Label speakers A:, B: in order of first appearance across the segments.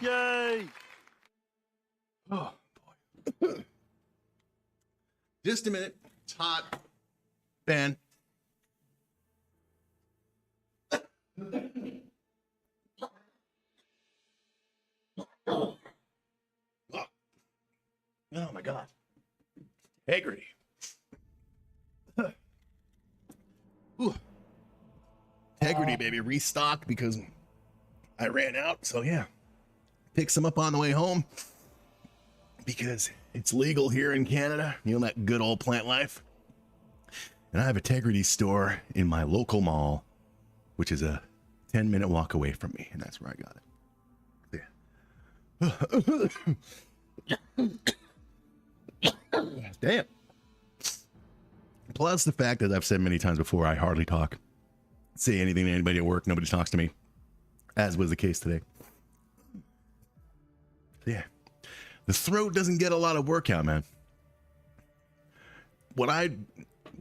A: Yay!
B: Oh, boy. Just a minute. It's hot. Ben. Oh my God. Integrity. Integrity, baby. Restocked because I ran out. So yeah. Pick some up on the way home because it's legal here in Canada. You know, that good old plant life. And I have a Integrity store in my local mall, which is a 10-minute walk away from me. And that's where I got it. Damn. Plus the fact that I've said many times before, I hardly say anything to anybody at work. Nobody talks to me, as was the case today. Yeah. The throat doesn't get a lot of workout, man. When I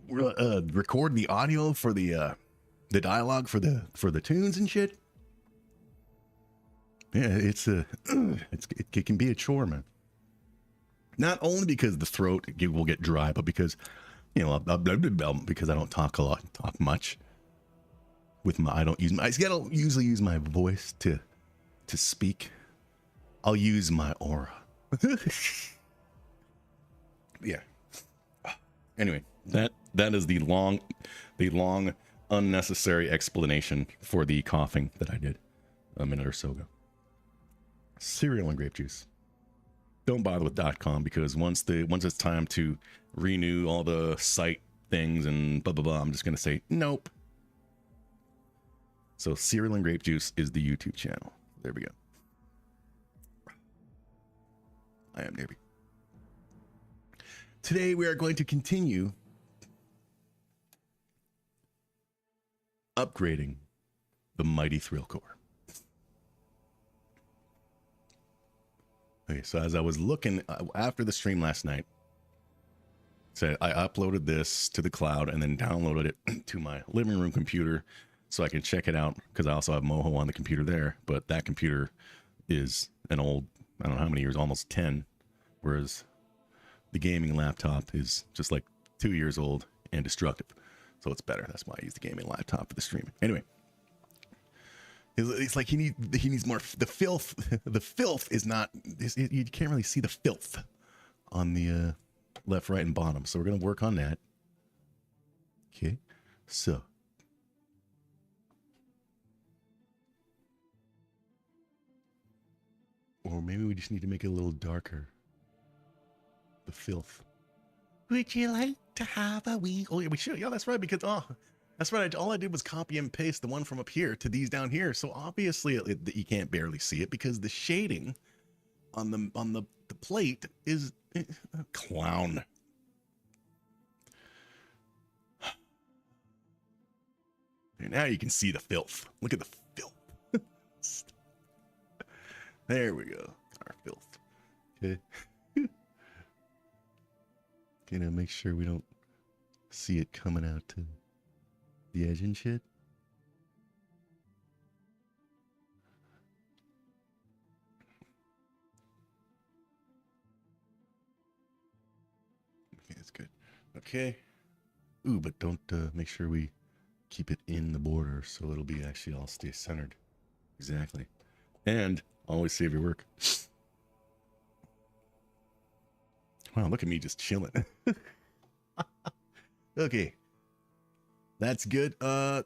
B: record the audio for the dialogue for the tunes and shit, yeah, it can be a chore, man. Not only because the throat will get dry, but because, you know, because I don't talk much. I don't usually use my voice to speak. I'll use my aura. Yeah. Anyway, that is the long unnecessary explanation for the coughing that I did a minute or so ago. Cereal and grape juice. Don't bother with .com because once it's time to renew all the site things and blah blah blah, I'm just gonna say nope. So Cereal and Grape Juice is the YouTube channel. There we go. I am NAIRBY. Today we are going to continue upgrading the mighty THRILLKOR. Okay, so as I was looking after the stream last night, so I uploaded this to the cloud and then downloaded it to my living room computer so I can check it out because I also have MOHO on the computer there, but that computer is an old, I don't know how many years, almost 10, whereas the gaming laptop is just like 2 years old and destructive. So it's better. That's why I use the gaming laptop for the streaming. Anyway, it's like he needs more. The filth is not. You can't really see the filth on the left, right, and bottom. So we're gonna work on that. Okay, so. Or maybe we just need to make it a little darker. The filth. Would you like to have a wee? Oh yeah, we should. Yeah, that's right. Because that's right. All I did was copy and paste the one from up here to these down here. So obviously you can't barely see it because the shading on the plate is clown. And now you can see the filth. Look at the filth. There we go. Our filth. Okay. Gonna make sure we don't see it coming out to the edge and shit. Okay, that's good. Okay. Ooh, but don't make sure we keep it in the border so it'll be actually all stay centered. Exactly. And always save your work. Wow, look at me just chilling. Okay. That's good. Color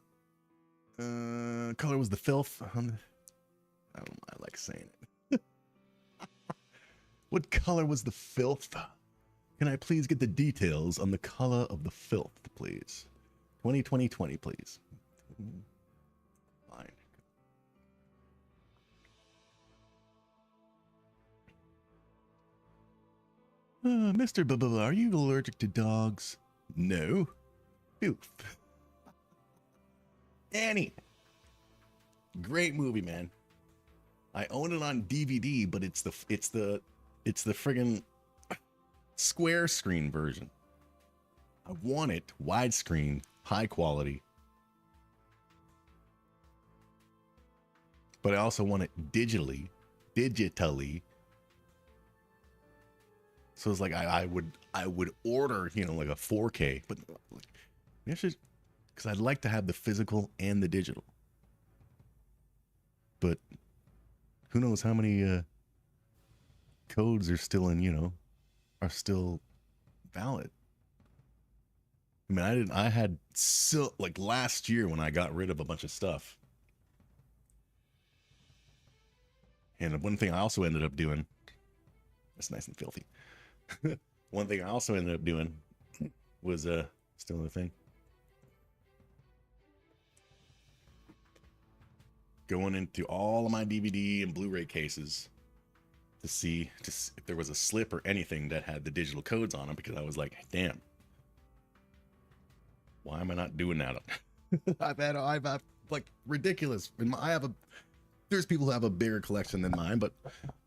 B: was the filth. I don't know, I like saying it. What color was the filth? Can I please get the details on the color of the filth, please? 2020, please. Fine. Mr. Blah, are you allergic to dogs? No. Oof. Annie. Great movie, man. I own it on DVD, but it's the friggin' square screen version. I want it widescreen, high quality. but I also want it digitally. So it's like I would order, you know, like a 4K, but it's just because I'd like to have the physical and the digital. But who knows how many codes are still in, you know, are still valid. I mean, I had so, like last year when I got rid of a bunch of stuff. And one thing I also ended up doing, that's nice and filthy. One thing I also ended up doing was still a thing. Going into all of my DVD and Blu-ray cases to see if there was a slip or anything that had the digital codes on them, because I was like, damn, why am I not doing that? I've had like ridiculous. There's people who have a bigger collection than mine, but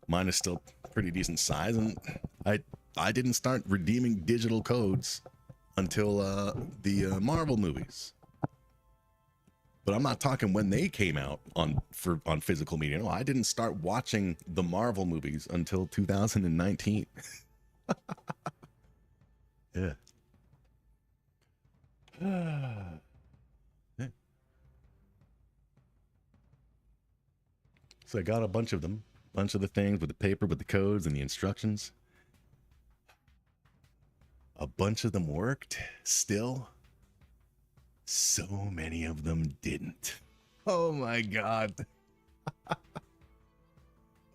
B: mine is still pretty decent size, and I didn't start redeeming digital codes until the Marvel movies. But I'm not talking when they came out on physical media. No, I didn't start watching the Marvel movies until 2019. Yeah. Yeah. So I got a bunch of them, bunch of the things with the paper, with the codes and the instructions. A bunch of them worked still. So many of them didn't. Oh my God.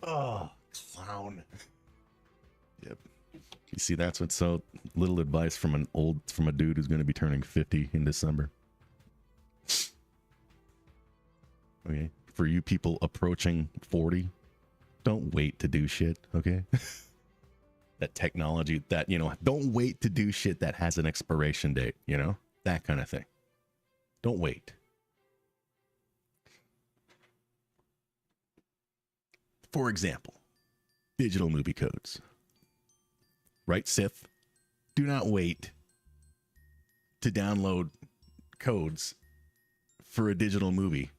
B: Oh, clown. Yep. You see, that's what's so little advice from a dude who's going to be turning 50 in December. Okay. For you people approaching 40, don't wait to do shit. Okay. That technology that, you know, don't wait to do shit that has an expiration date, you know, that kind of thing. Don't wait. For example, digital movie codes. Right, Sith? Do not wait to download codes for a digital movie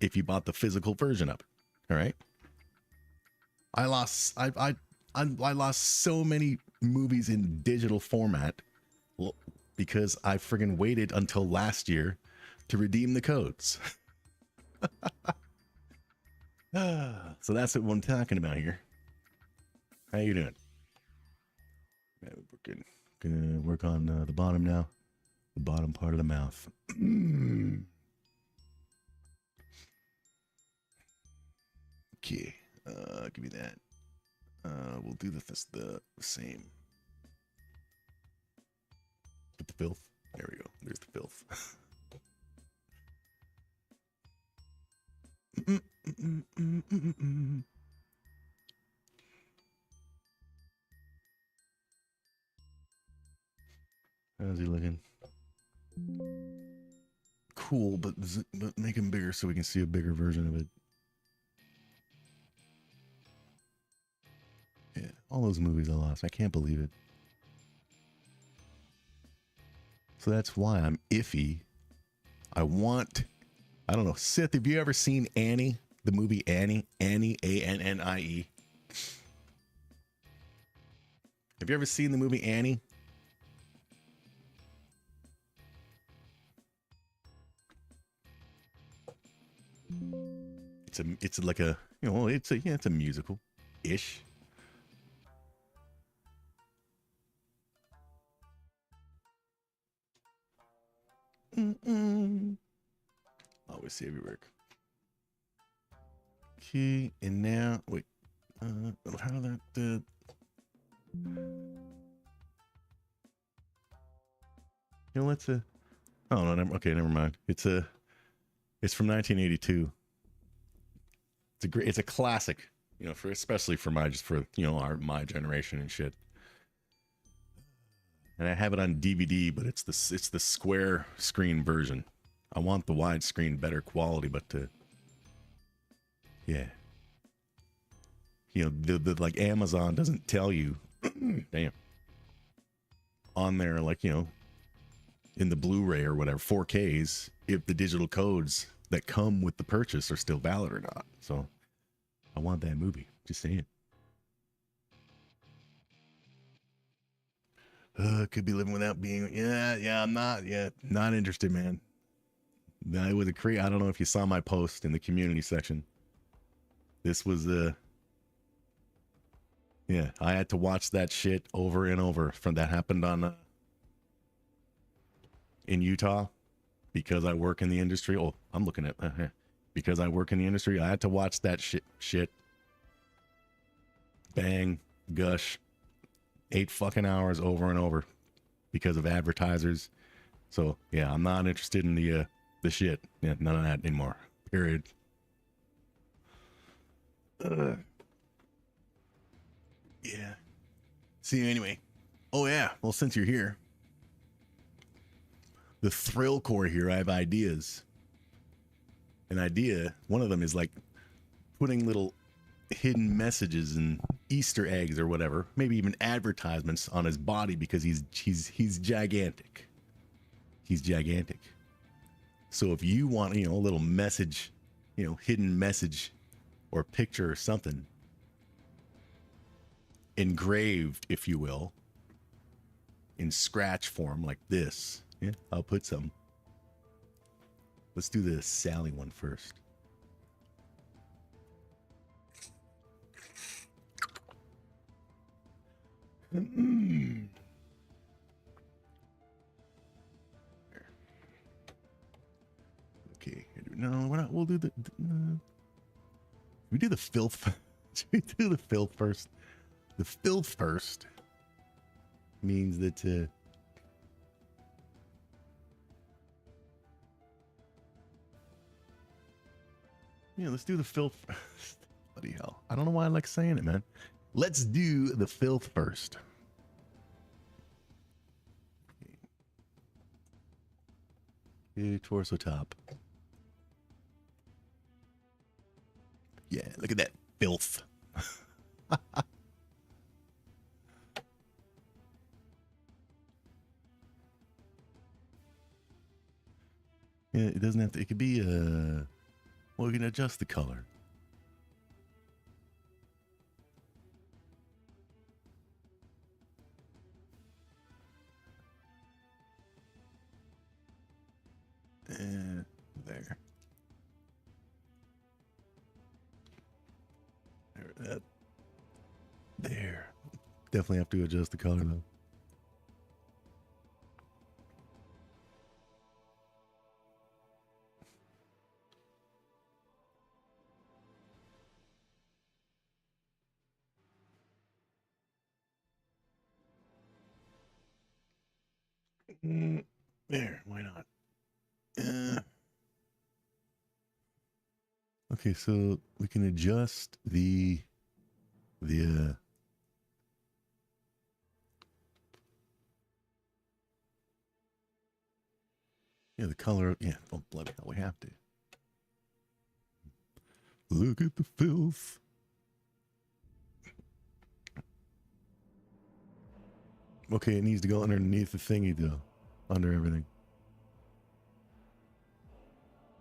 B: if you bought the physical version of it. All right? I lost so many movies in digital format because I friggin' waited until last year to redeem the codes. So that's what I'm talking about here. How you doing? We're gonna work on the bottom now. The bottom part of the mouth. Okay, give me that. We'll do the same. Put the filth. There we go. There's the filth. How's he looking? Cool, but make him bigger so we can see a bigger version of it. Yeah, all those movies I lost. I can't believe it. So that's why I'm iffy. I don't know. Sith, have you ever seen Annie? The movie Annie? Annie, A-N-N-I-E. Have you ever seen the movie Annie? It's like a, you know, it's a musical-ish. Always save your work. Okay, and now wait. How that you know, let's oh no, never mind. It's from 1982. It's a classic, you know, especially for my my generation and shit. And I have it on DVD, but it's the square screen version. I want the widescreen, better quality, but yeah. You know, the like Amazon doesn't tell you, damn, on there, like, you know, in the Blu-ray or whatever, 4Ks, if the digital codes that come with the purchase are still valid or not. So I want that movie. Just saying. Could be living without being. Yeah. I'm not interested, man. I was I don't know if you saw my post in the community section. This was yeah, I had to watch that shit over and over. From that happened on in Utah because I work in the industry. Oh, I'm looking at because I work in the industry. I had to watch that shit. Bang, gush, 8 fucking hours over and over because of advertisers. So yeah, I'm not interested in the shit. Yeah, none of that anymore. Period. Yeah. See you anyway. Oh yeah. Well, since you're here, the THRILLKOR here, I have ideas. An idea. One of them is like putting little hidden messages and Easter eggs or whatever, maybe even advertisements on his body because he's gigantic. He's gigantic. So if you want, a little message, hidden message or picture or something engraved, if you will, in scratch form like this, yeah, I'll put some. Let's do the Sally one first. Okay, no, we're not. We'll do we do the filth. We do the filth first. The filth first means that let's do the filth first. Bloody hell, I don't know why I like saying it, man. Let's do the filth first. Okay, torso top. Yeah, look at that filth. Yeah, it doesn't have to. It could be well, we can adjust the color. There. There. Definitely have to adjust the color though. There, why not? Okay, so we can adjust the yeah, the color. Yeah, oh bloody hell, we have to. Look at the filth. Okay, it needs to go underneath the thingy though, under everything.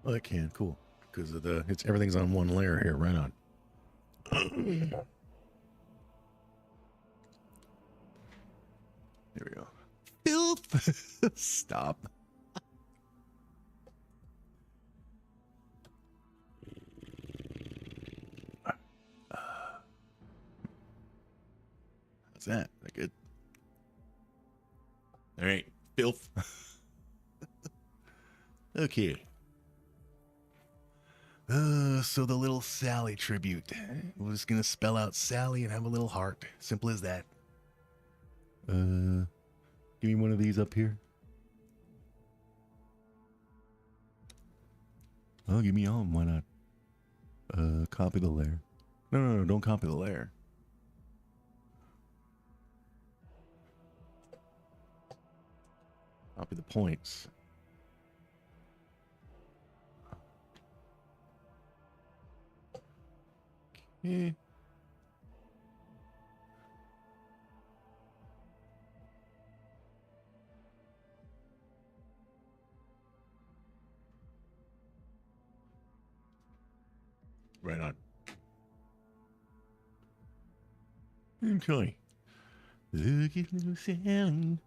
B: Oh, it can. Cool. Because of everything's on one layer here. Right on. There we go. Filth. Stop. How's that? Is that good? All right. Filth. Okay. So the little Sally tribute. We're just gonna spell out Sally and have a little heart. Simple as that. Give me one of these up here. Oh, give me all. Why not? Copy the layer. No, don't copy the layer. Copy the points. Okay. Right on. Enjoy. Look at little sound.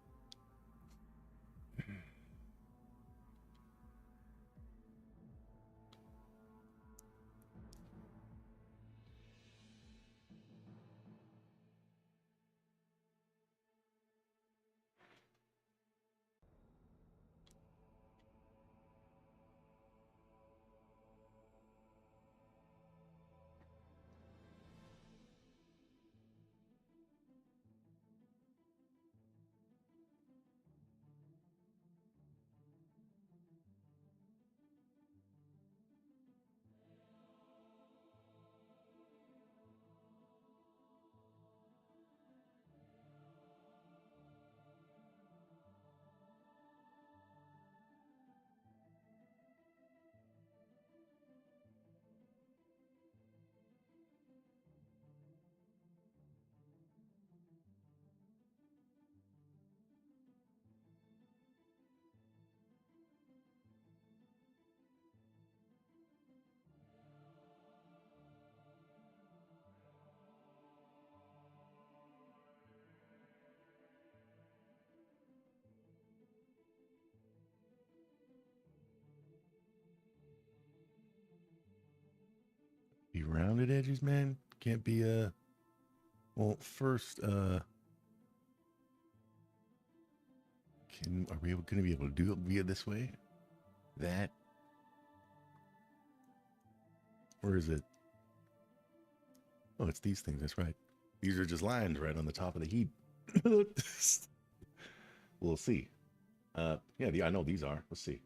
B: Be rounded edges, man. Can't be well, first are we gonna be able to do it via this way? That, or is it? Oh, it's these things. That's right. These are just lines right on the top of the heat. We'll see. Yeah, I know these are. Let's see.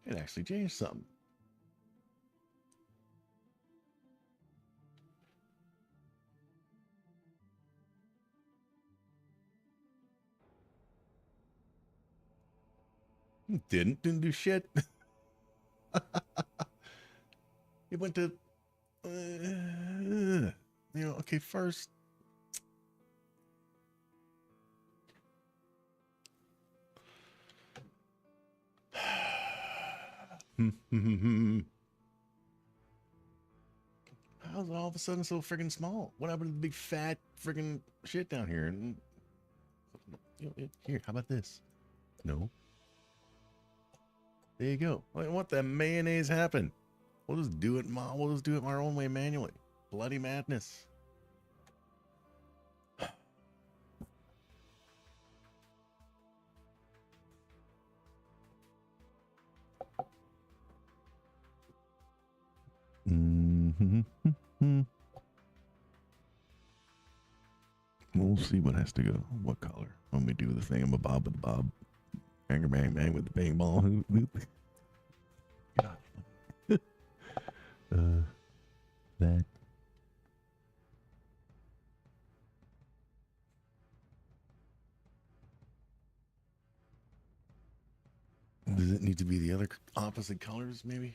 B: It actually changed something. Didn't do shit. It went to, okay, first. How's it all of a sudden so friggin' small? What happened to the big fat friggin' shit down here? And here, how about this? No. There you go. What the mayonnaise happened? We'll just do it. We'll just do it our own way manually. Bloody madness. We'll see what has to go. What color? When we do the thing, I'm a bob with the bob. Banger bang bang with the bang ball. That. Does it need to be the other opposite colors, maybe?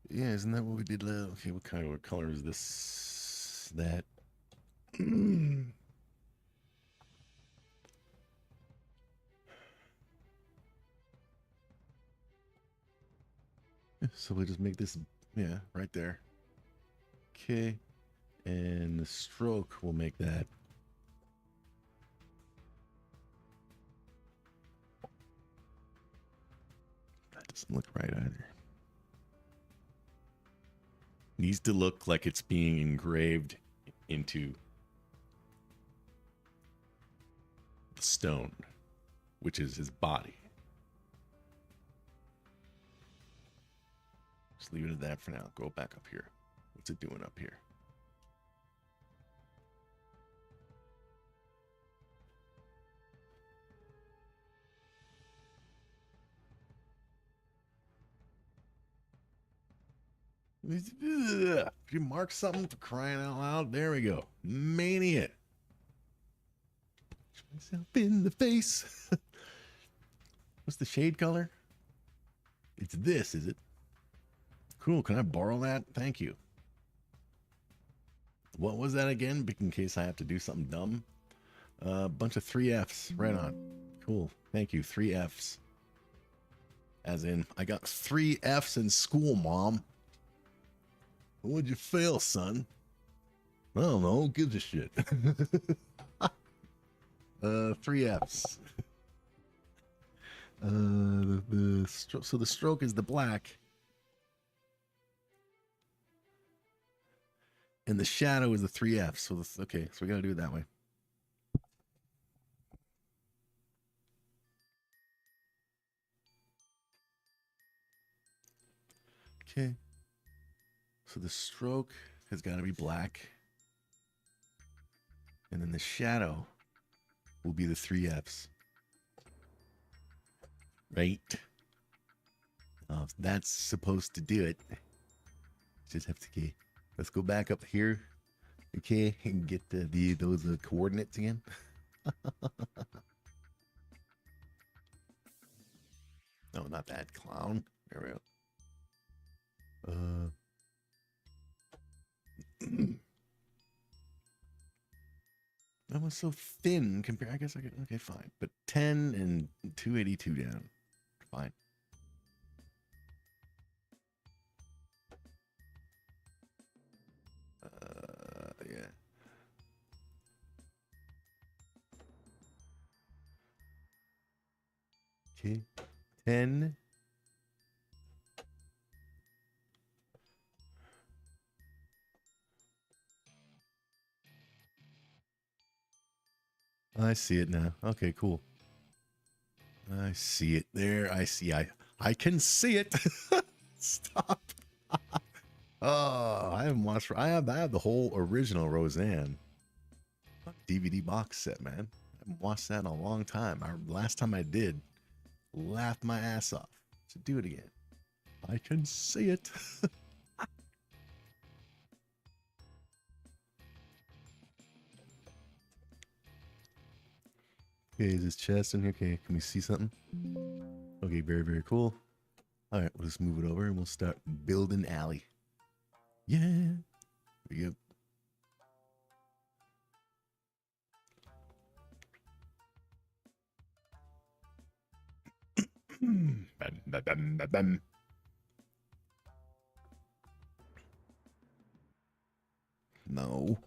B: Yeah, isn't that what we did? Okay, what color is this? That. So we just make this, yeah, right there. Okay, and the stroke will make that. That doesn't look right either. Needs to look like it's being engraved into the stone, which is his body. Just leave it at that for now. Go back up here. What's it doing up here? If you mark something for crying out loud, there we go. Mania. Myself in the face. What's the shade color? It's this, is it? Cool. Can I borrow that? Thank you. What was that again? In case I have to do something dumb. A bunch of 3 Fs. Right on. Cool. Thank you. 3 Fs. As in, I got 3 F's in school, Mom. What'd you fail, son? I don't know. Who gives a shit? 3 F's. So the stroke is the black. And the shadow is the 3 F's. So this, okay, so we gotta do it that way. Okay. So the stroke has got to be black. And then the shadow will be the 3 F's. Right? That's supposed to do it. Just have to, okay. Let's go back up here. Okay, and get those coordinates again. No, not that clown. There we go. That was so thin compared. I guess I could. Okay, fine. But 10 and 282 down. Fine. Yeah. Okay. 10. I see it now. Okay, cool. I see it there. I see. I can see it. Stop. Oh, I haven't watched. I have the whole original Roseanne DVD box set, man. I haven't watched that in a long time. Last time I did, laughed my ass off. So do it again. I can see it. Okay, is his chest in here? Okay, can we see something? Okay, very, very cool. All right, we'll just move it over and we'll start building alley. Yeah. Here we go. No.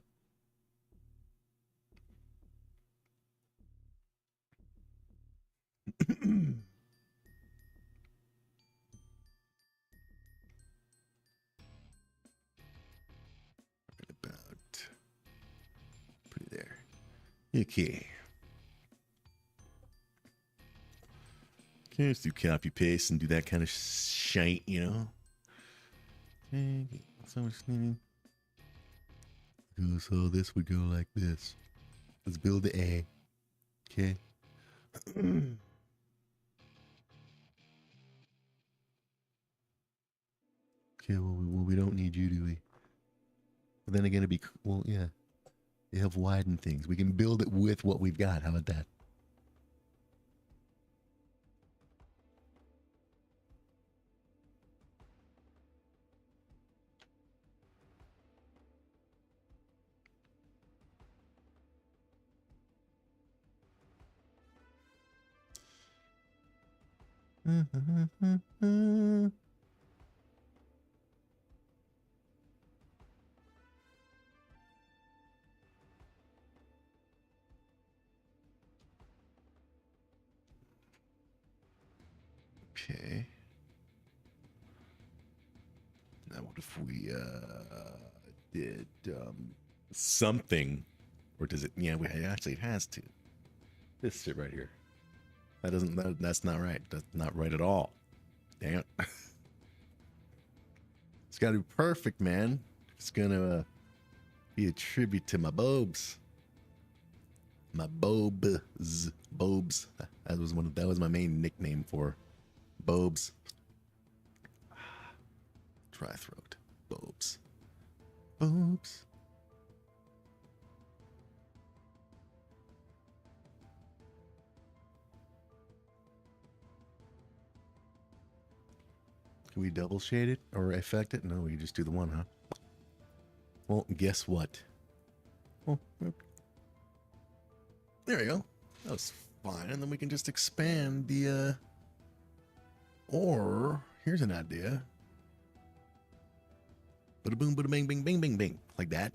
B: About. Put it there. Okay. Okay, let's do copy paste and do that kind of shite, you know. Okay, so much needing. So this would go like this. Let's build the A. Okay. Okay, well, we don't need you, do we? But then again, it'd be, well, yeah. They have widened things. We can build it with what we've got. How about that? Okay. Now what if we did something, or does it? Yeah, actually it has to. This shit right here. That doesn't. That's not right. That's not right at all. Damn it. It's got to be perfect, man. It's gonna be a tribute to my bobes. My bobes. Bobes. That was my main nickname for bobes. Dry throat. Bobes. Bobes. Can we double shade it or affect it? No, we just do the one, huh? Well, guess what? Oh, there we go. That was fine. And then we can just expand the Or here's an idea. Bada boom, bada bing, bing, bing, bing, bing. Like that.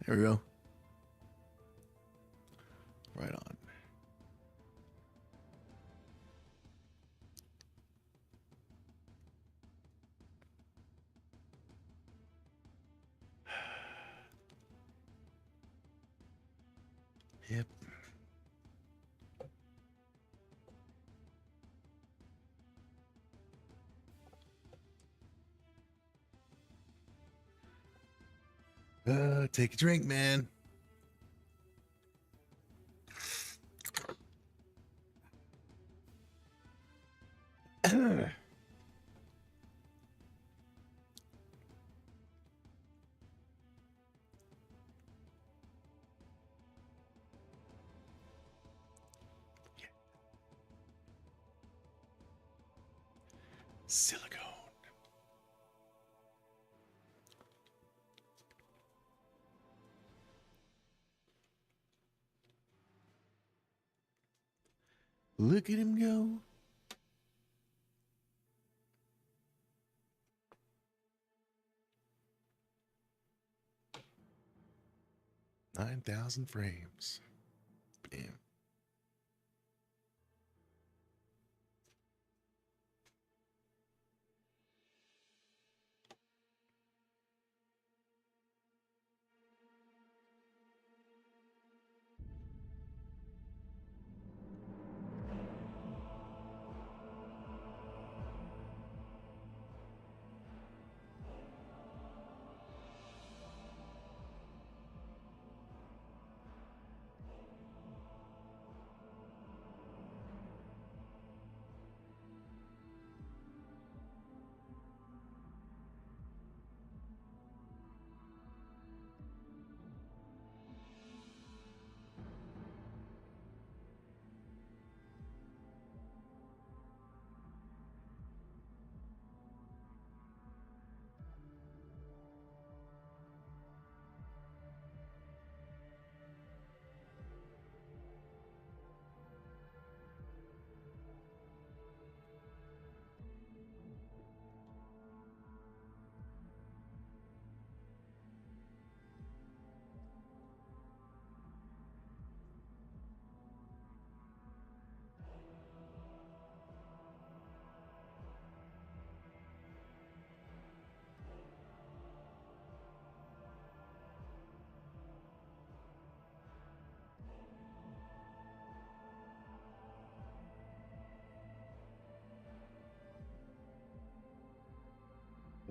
B: There we go. Right on. Yep. Take a drink, man. Silicone. Look at him go. $9,000 frames. Bam.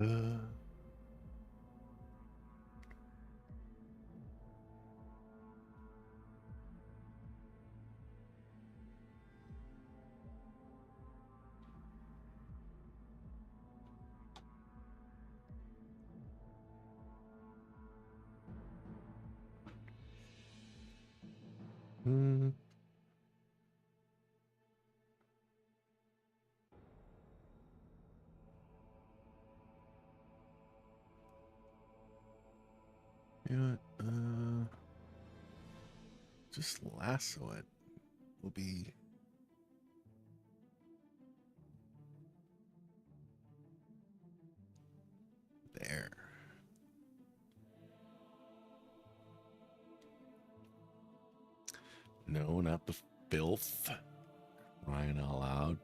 B: Mm. You know what? Just lasso it. Will be there. No, not the filth. Crying out loud.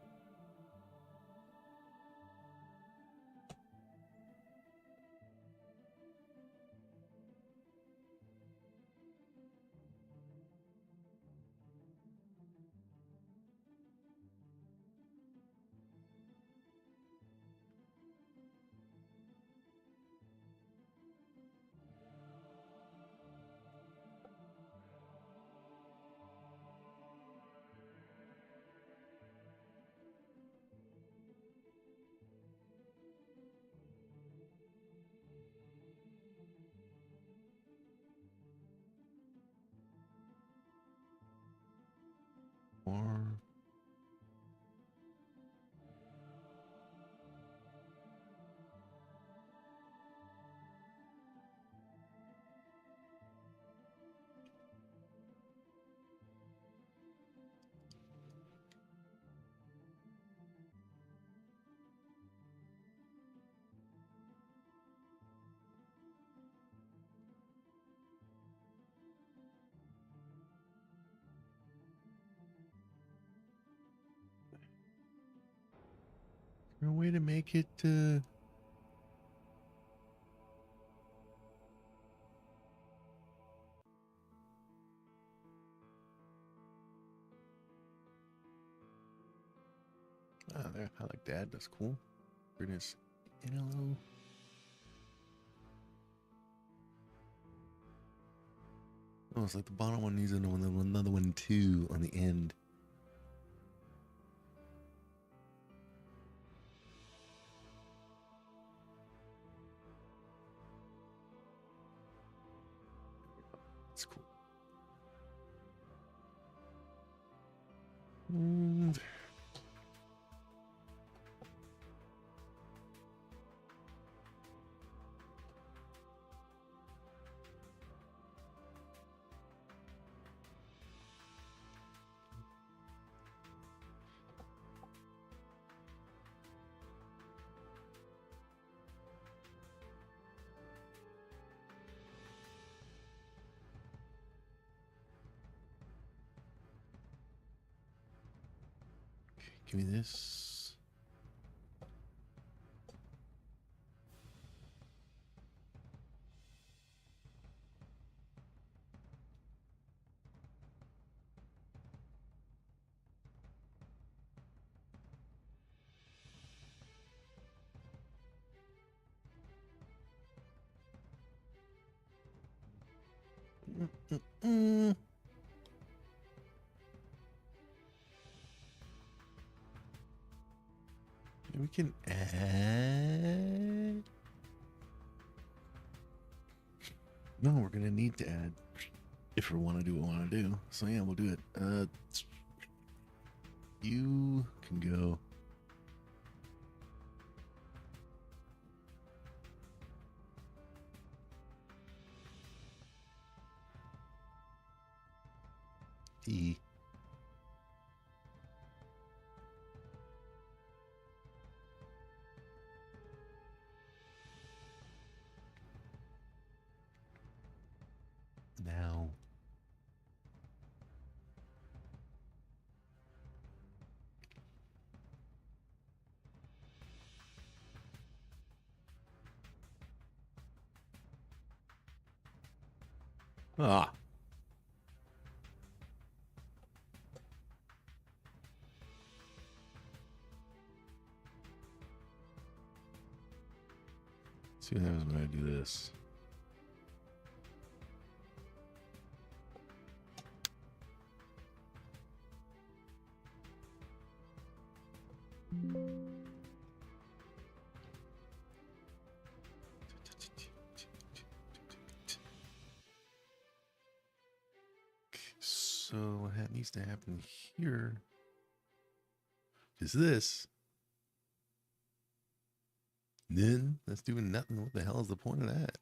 B: there a way to make it there, I like that. That's cool. Goodness. Hello. Oh, it's like the bottom one needs another one too on the end. That's cool. Give me this. We can add. No, we're gonna need to add if we want to do what we want to do. So yeah, we'll do it. You can go. E. Now. Ah. See what happens when I do this. So what needs to happen here is this. Then that's doing nothing. What the hell is the point of that?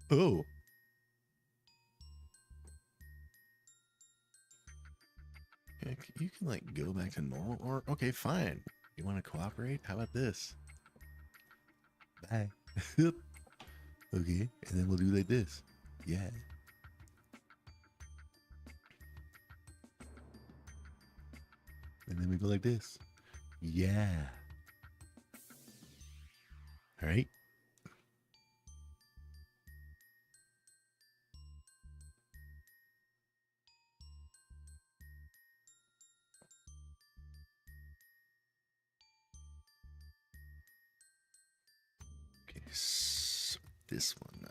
B: Oh. You can like go back to normal, or okay, fine. You want to cooperate? How about this? Bye. Okay, and then we'll do like this. Yeah. And then we go like this. Yeah. All right. Okay, so this one now.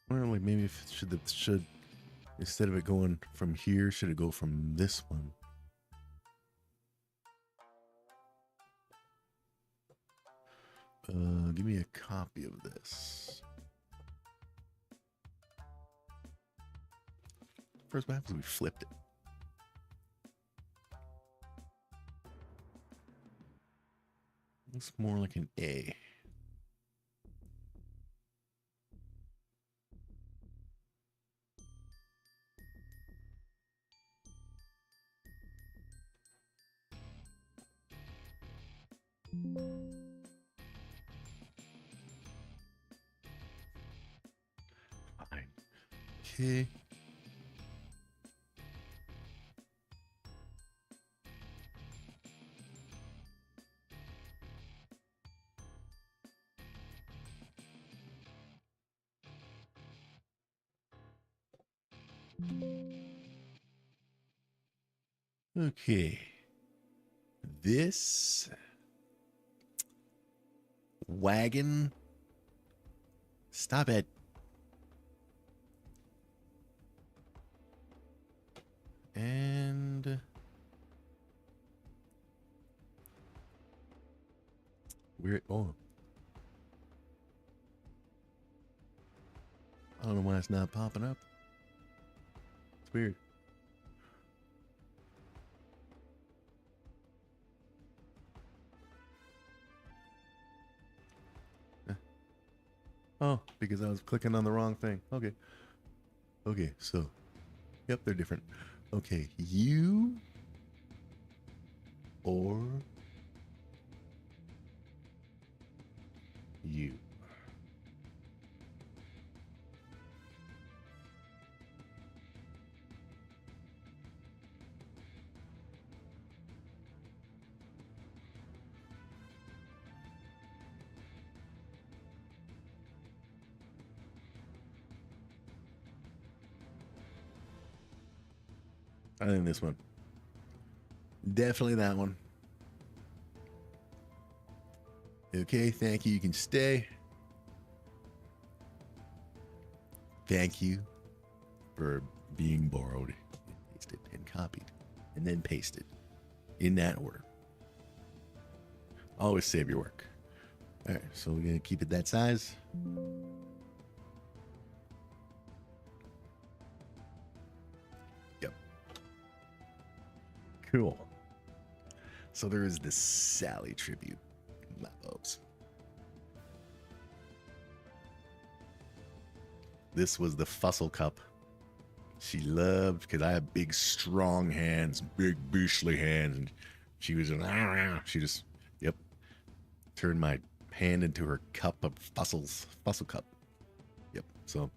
B: I wonder, like, maybe if it should instead of it going from here, should it go from this one? Give me a copy of this. First, what happens is we flipped it. Looks more like an A. Fine. Okay. Okay. This wagon. Stop it. And we're oh. I don't know why it's not popping up. It's weird. Oh, because I was clicking on the wrong thing. Okay. Okay, so. Yep, they're different. Okay, you or you. I think this one. Definitely that one. Okay, thank you. You can stay. Thank you for being borrowed, pasted, and copied, and then pasted in that order. Always save your work. All right, so we're going to keep it that size. Yep. Cool. So there is this Sally tribute. My folks. This was the Fussel Cup she loved because I have big, strong hands, big, beastly hands, and she was she just, yep, turned my hand into her cup of Fussel Cup. Yep. So,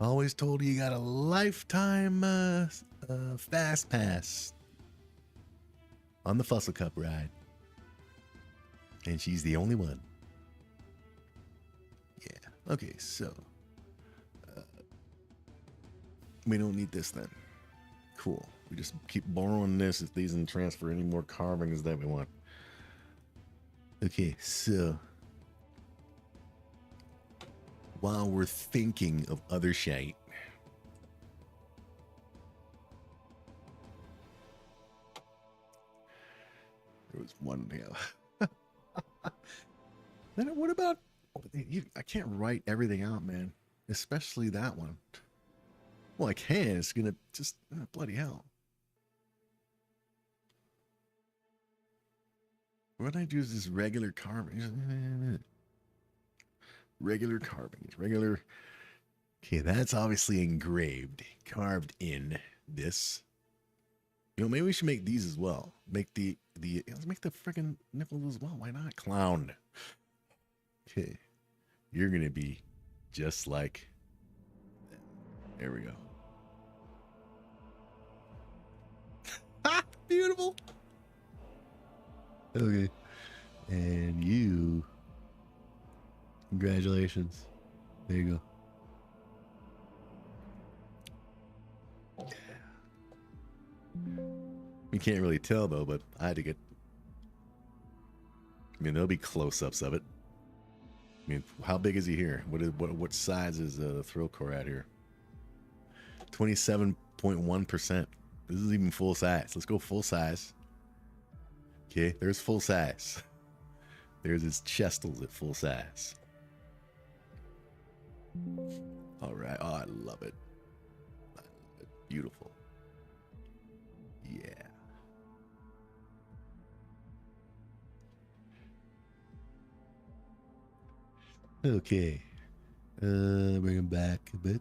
B: always told you got a lifetime fast pass on the Fussel Cup ride, and she's the only one. Yeah. Okay, so we don't need this then. Cool. We just keep borrowing this if these and transfer any more carvings that we want. Okay, so while we're thinking of other shite, there was one, yeah. Then what about, I can't write everything out, man. Especially that one. Well, I can. It's gonna just bloody hell. What I do is this regular carving. Regular carvings. Regular. Okay, that's obviously engraved, carved in this. You know, maybe we should make these as well. Make let's make the freaking nipples as well. Why not? Clown. Okay. You're gonna be just like them. There we go. Beautiful. Okay. And you, congratulations. There you go. You can't really tell though, but I had to get, I mean, there'll be close-ups of it. I mean, how big is he here? What size is the THRILLKOR at here? 27.1%. This is even full size. Let's go full size. Okay, there's full size. There's his chestals at full size. All right. Oh, I love it. I love it. Beautiful. Yeah. Okay. Bring him back a bit.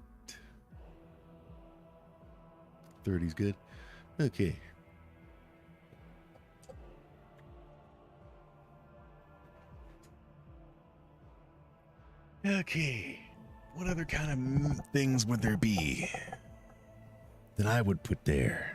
B: 30's good. Okay. Okay. What other kind of things would there be that I would put there?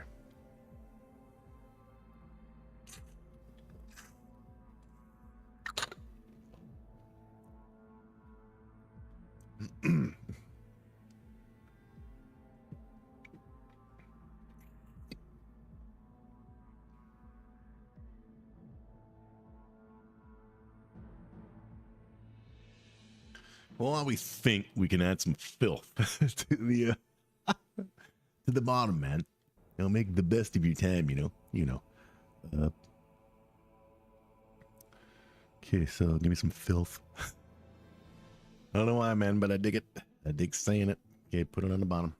B: Well, we think we can add some filth to the bottom, man. You know, make the best of your time, you know. Okay, so give me some filth. I don't know why, man, but I dig it. I dig saying it. Okay, put it on the bottom.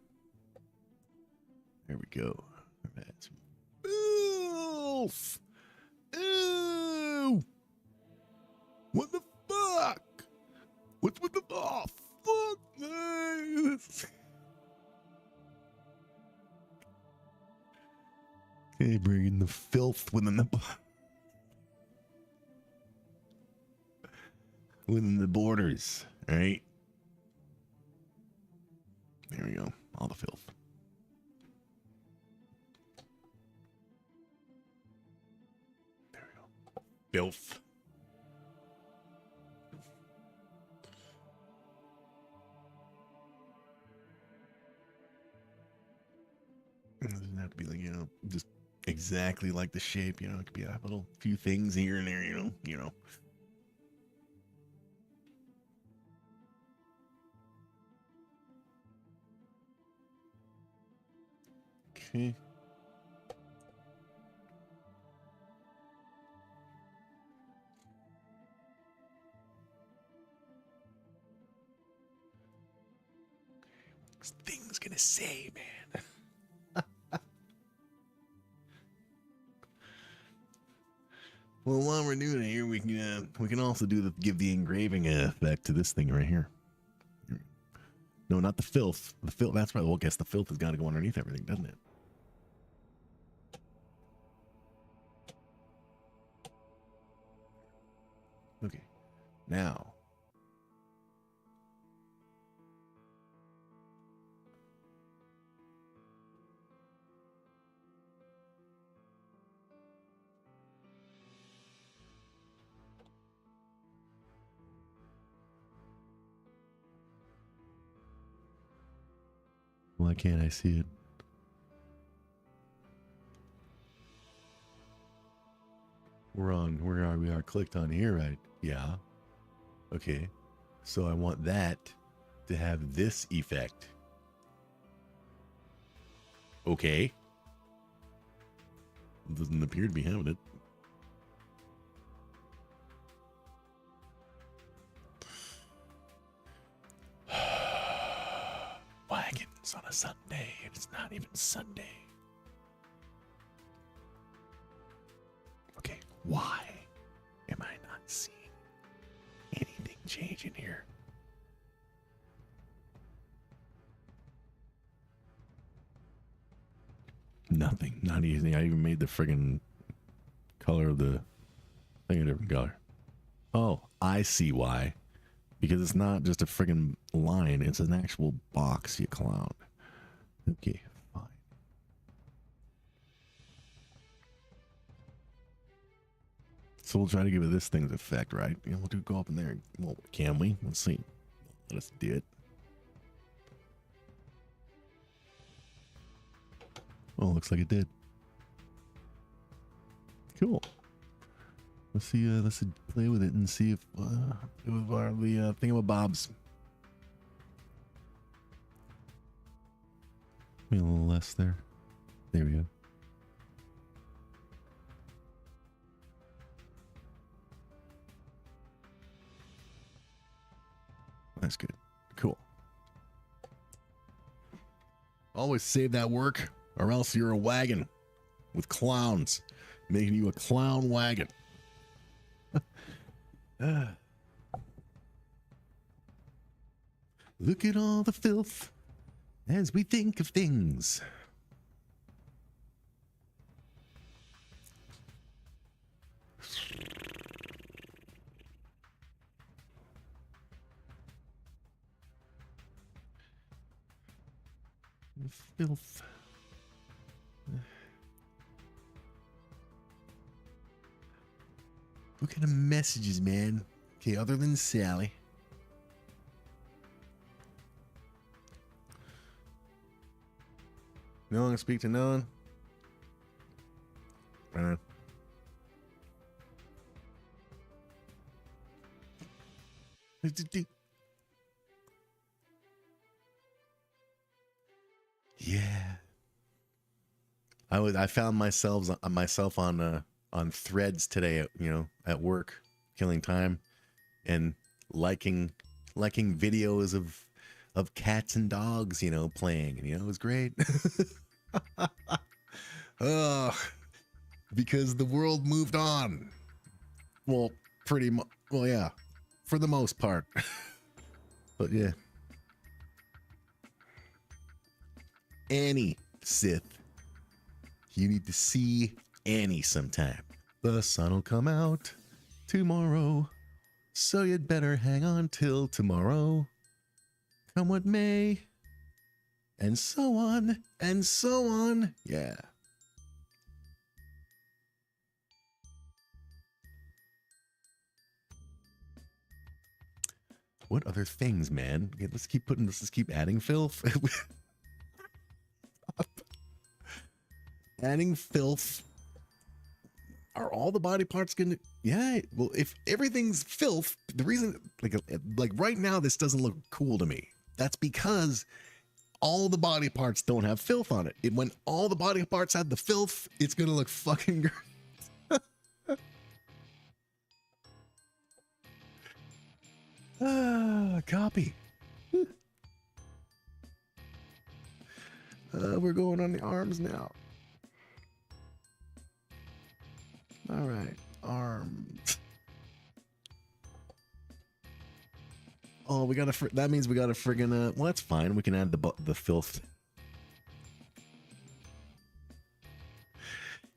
B: There we go. Some filth. Ew! What the fuck? What's with the fuck this? Okay, bringing the filth within the borders, right? There we go. All the filth. There we go. Filth. It doesn't have to be like, you know, just exactly like the shape, you know. It could be a little few things here and there, you know. Okay. What's things gonna say, man? Well, while we're doing it here, we can also give the engraving effect to this thing right here. No, not the filth. The filth. That's right. Well, I guess the filth has got to go underneath everything, doesn't it? Okay. Now. Why can't I see it? Where are we? Are clicked on here, right? Yeah. Okay. So I want that to have this effect. Okay. It doesn't appear to be having it. Wagons on a Sunday, and it's not even Sunday. Okay, why am I not seeing anything change in here? Nothing. Not easy. I even made the friggin' color of the thing a different color. Oh, I see why. Because it's not just a friggin' line, it's an actual box, you clown. Okay, fine. So we'll try to give it this thing's effect, right? You know, we'll go up in there. Well, can we? Let's see. Let us do it. Oh, looks like it did. Cool. Let's see. Let's play with it and see if it was the thingamabobs. Maybe a little less there. There we go. That's good. Cool. Always save that work, or else you're a wagon with clowns, making you a clown wagon. Look at all the filth as we think of things. Filth. What kind of messages, man? Okay, other than Sally. No one speak to no one. Right on. Yeah. I found myself on Threads today, at work, killing time and liking videos of cats and dogs, playing, and it was great. Because the world moved on. Well, well, yeah, for the most part. But yeah. Annie, Sith. You need to see Annie sometime. The sun'll come out tomorrow, so you'd better hang on till tomorrow. Come what may, and so on, and so on. Yeah. What other things, man? Okay, let's keep adding filth. Adding filth. Are all the body parts gonna? Yeah. Well, if everything's filth, the reason, like right now, this doesn't look cool to me. That's because all the body parts don't have filth on it. When all the body parts have the filth, it's gonna look fucking great. Copy. We're going on the arms now. All right, arms. Oh, we gotta. That means we gotta friggin'. Well, that's fine. We can add the filth.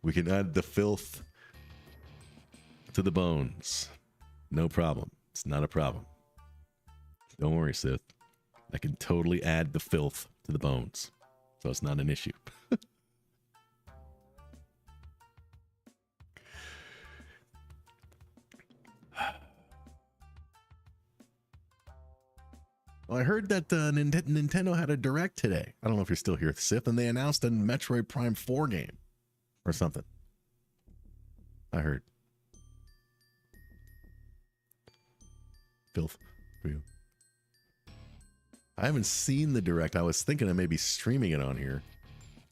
B: We can add the filth to the bones. No problem. It's not a problem. Don't worry, Sith. I can totally add the filth to the bones, so it's not an issue. Well, I heard that Nintendo had a direct today. I don't know if you're still here, Sith, and they announced a Metroid Prime 4 game or something. I heard. Filth for you. I haven't seen the direct. I was thinking of maybe streaming it on here,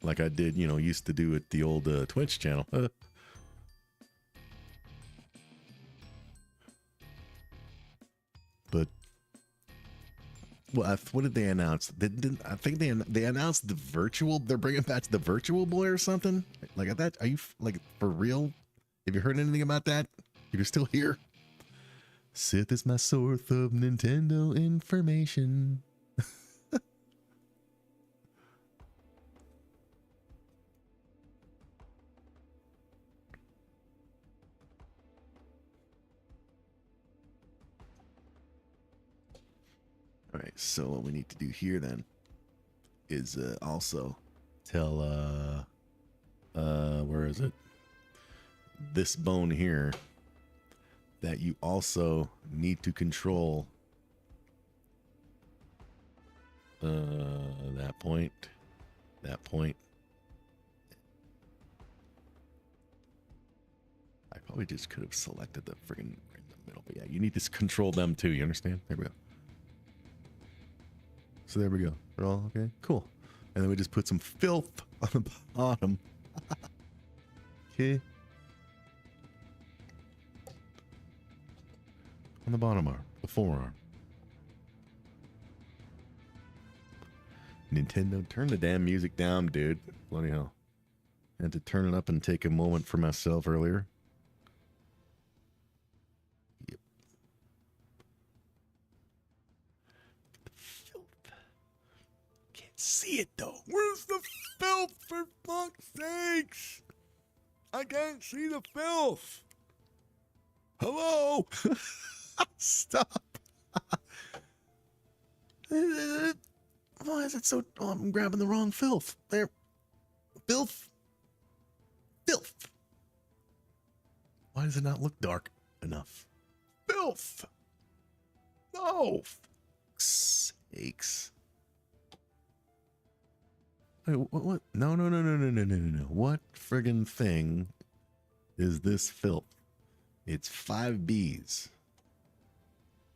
B: like I did, used to do at the old Twitch channel. But well, what did they announce? I think they announced the virtual. They're bringing back the Virtual Boy or something like that. Are you like for real? Have you heard anything about that? You're still here. Sith is my source of Nintendo information. All right, so what we need to do here then is also tell where is it? This bone here that you also need to control that point. I probably just could have selected the friggin' middle. But yeah, you need to control them too. You understand? There we go. So there we go. They're all okay. Cool. And then we just put some filth on the bottom. Okay. On the bottom arm, the forearm. Nintendo, turn the damn music down, dude. Bloody hell. I had to turn it up and take a moment for myself earlier. Yep. Filth. Can't see it though. Where's the filth, for fuck's sakes? I can't see the filth. Hello? Stop. Why is it so... Oh, I'm grabbing the wrong filth. There. Filth. Filth. Why does it not look dark enough? Filth. No. Sakes. Wait, what? No. What friggin' thing is this filth? It's 5 Bs.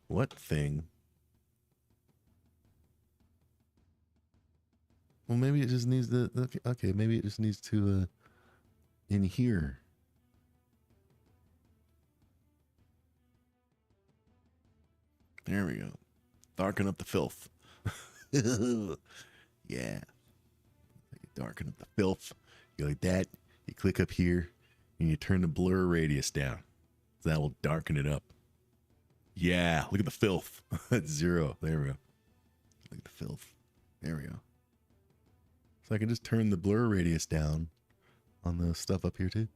B: What thing? Well, maybe it just needs the okay, maybe it just needs to in here. There we go. Darken up the filth. Yeah. Darken up the filth. You like that, you click up here and you turn the blur radius down. So that will darken it up. Yeah, look at the filth. That's 0. There we go. Look at the filth. There we go. So I can just turn the blur radius down on the stuff up here too.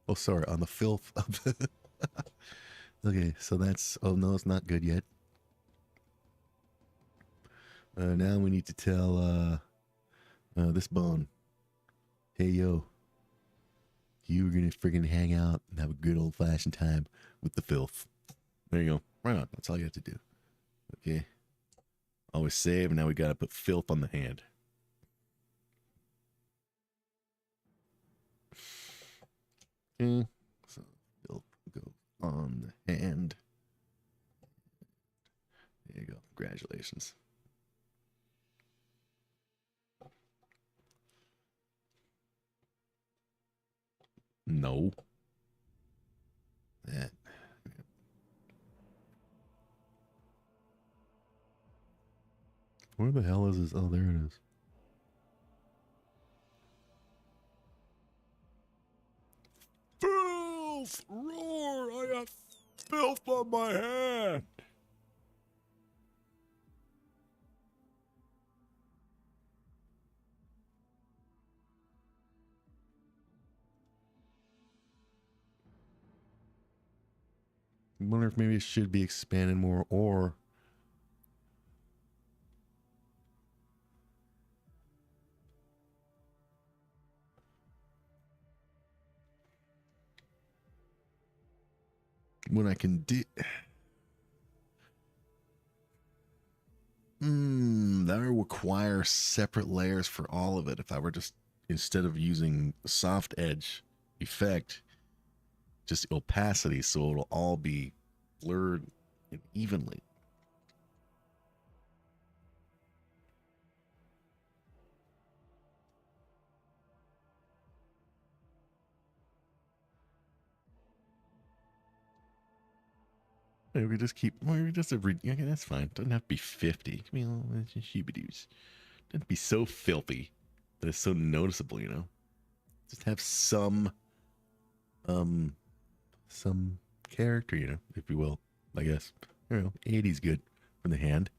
B: Oh, sorry, on the filth. Okay, so that's... Oh, no, it's not good yet. Now we need to tell this bone. Hey, yo. You're going to friggin' hang out and have a good old-fashioned time with the filth. There you go. Right on. That's all you have to do. Okay. Always save, and now we got to put filth on the hand. Okay. So filth go on the hand. There you go. Congratulations. No. That. Where the hell is this? Oh, there it is. Filth! Roar! I got filth on my hand! I wonder if maybe it should be expanded more, or... when I can do... that would require separate layers for all of it. If I were just, instead of using soft edge effect, just opacity, so it'll all be blurred evenly. We just keep, we just okay, that's fine. Doesn't have to be 50. Give me a little sheebidoos. Doesn't be so filthy that it's so noticeable, you know. Just have some character, you know, if you will, I guess. You know, 80's good for the hand.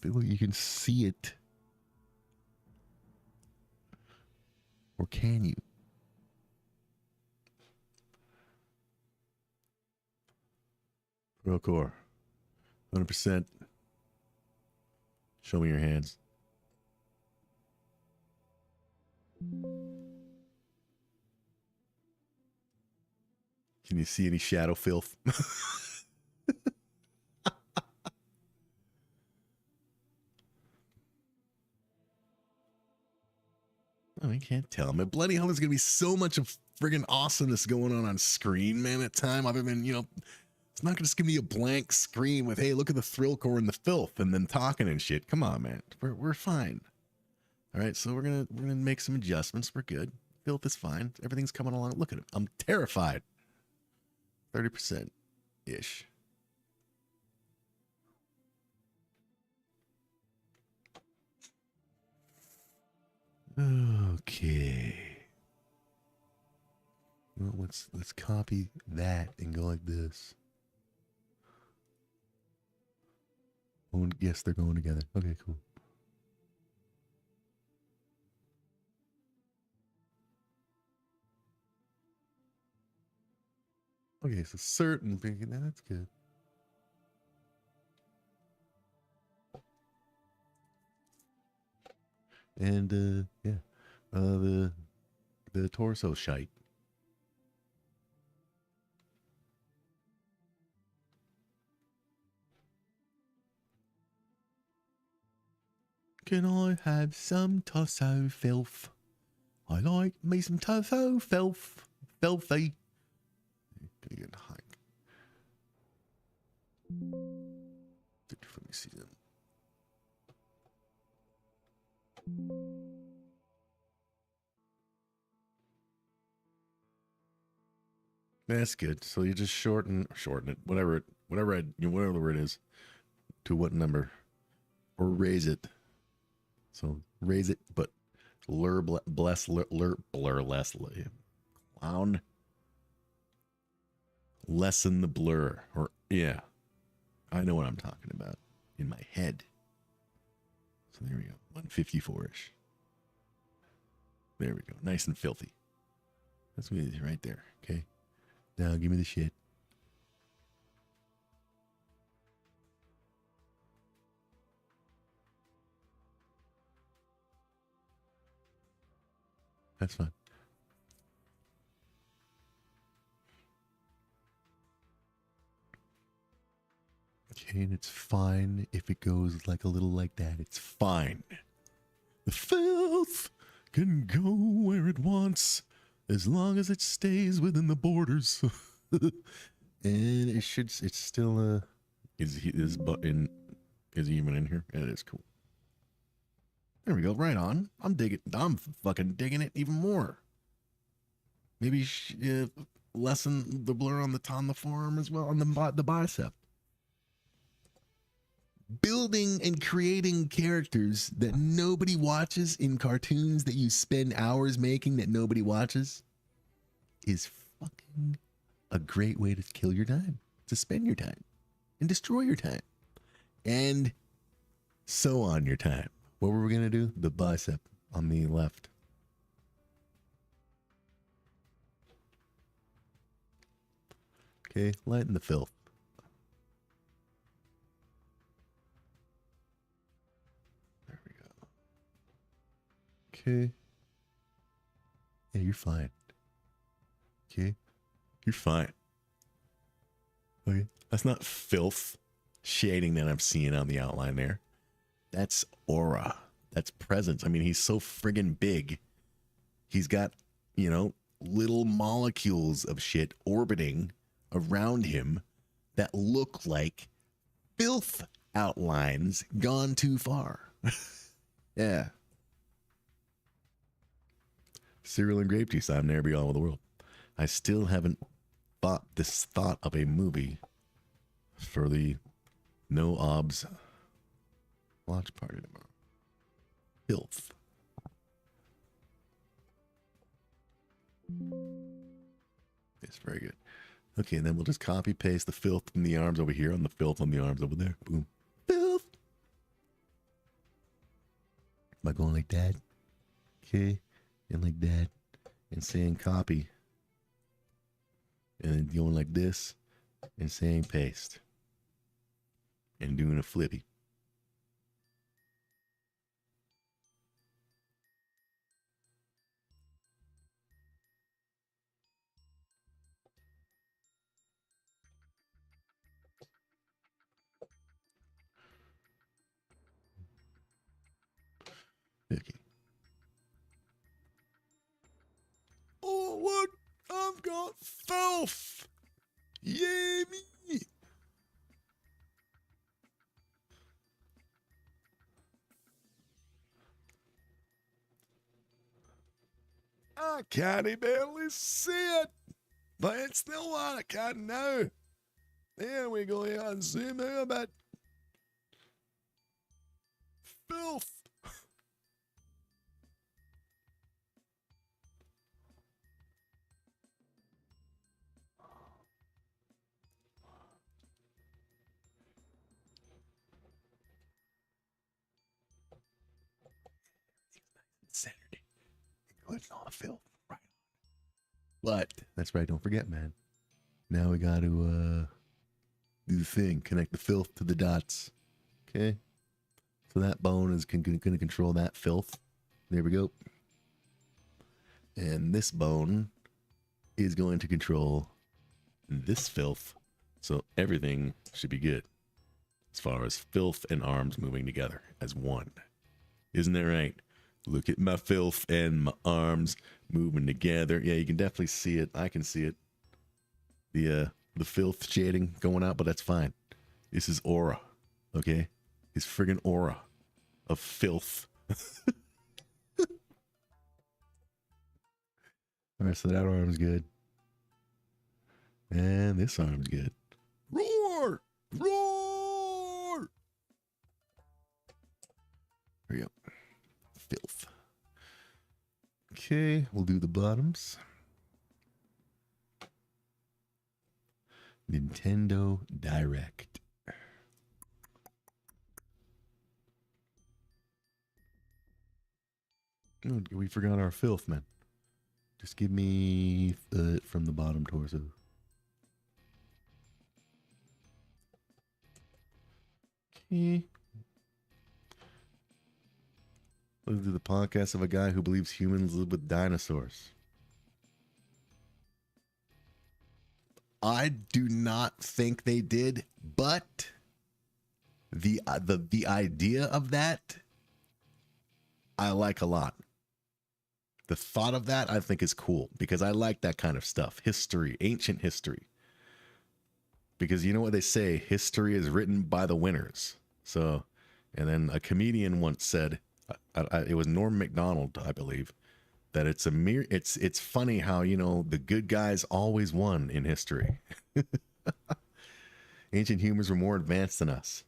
B: Feel like you can see it. Or can you? THRILLKOR. 100%. Show me your hands. Can you see any shadow filth? Oh, I can't tell. My bloody hell, there's going to be so much of friggin' awesomeness going on screen, man, at time, other than, you know, it's not just gonna be a blank screen with, hey, look at the THRILLKOR and the filth and then talking and shit. Come on, man. We're fine. All right, so we're gonna make some adjustments. We're good. Filth is fine. Everything's coming along. Look at it. I'm terrified. 30% ish. Okay. Well, let's copy that and go like this. Oh, yes, they're going together. Okay, cool. Okay, so certain big, that's good. And yeah, the torso shite. Can I have some torso filth? I like me some torso filth. Filthy. Gonna get hike. Let me see them. That's good. So you just shorten it, whatever it is, to what number, or raise it. So raise it, but blur less, clown. Lessen the blur, or yeah, I know what I'm talking about in my head. So there we go, 154-ish. There we go, nice and filthy. That's me right there. Okay, now give me the shit. That's fine. Okay, and it's fine if it goes like a little like that. It's fine. The filth can go where it wants as long as it stays within the borders. And it's still is he even in here? Yeah, it is cool. There we go. Right on. I'm fucking digging it even more. Maybe lessen the blur on the forearm as well, on the bicep. Building and creating characters that nobody watches in cartoons that you spend hours making that nobody watches is fucking a great way to kill your time, to spend your time and destroy your time and so on your time. What were we going to do? The bicep on the left. Okay, lighten the filth. There we go. Okay. Yeah, you're fine. Okay. You're fine. Okay. That's not filth shading that I'm seeing on the outline there. That's aura. That's presence. I mean, he's so friggin' big. He's got, you know, little molecules of shit orbiting around him that look like filth outlines gone too far. Yeah. Cereal and grape juice. I'm NAIRBY all over the world. I still haven't thought of a movie for the No Obs watch party tomorrow. Filth. It's very good. Okay, and then we'll just copy paste the filth from the arms over here on the filth on the arms over there. Boom. Filth. Am I going like that? Okay. And like that. And saying copy. And then going like this. And saying paste. And doing a flippy. Okay. Oh, what? I can't barely see it, but it's still what I can now. There we go, yeah, and zoom in a bit. Filth. Saturday. Including all the filth. Right. But that's right, don't forget, man. Now we got to do the thing, connect the filth to the dots. Okay? So that bone is going to control that filth. There we go. And this bone is going to control this filth. So everything should be good as far as filth and arms moving together as one. Isn't that right? Look at my filth and my arms moving together. Yeah, you can definitely see it. I can see it. The filth shading going out, but that's fine. This is aura, okay? His friggin' aura of filth. All right, so that arm's good. And this arm's good. Roar! Roar! There we go. Filth. Okay, we'll do the bottoms. Nintendo Direct. Oh, we forgot our filth, man. Just give me from the bottom torso. Okay. Let's do the podcast of a guy who believes humans live with dinosaurs. I do not think they did, but the idea of that I like a lot. The thought of that I think is cool because I like that kind of stuff. History, ancient history. Because you know what they say, history is written by the winners. So, and then a comedian once said, it was Norm Macdonald, I believe, that it's funny how, you know, the good guys always won in history. Ancient humans were more advanced than us.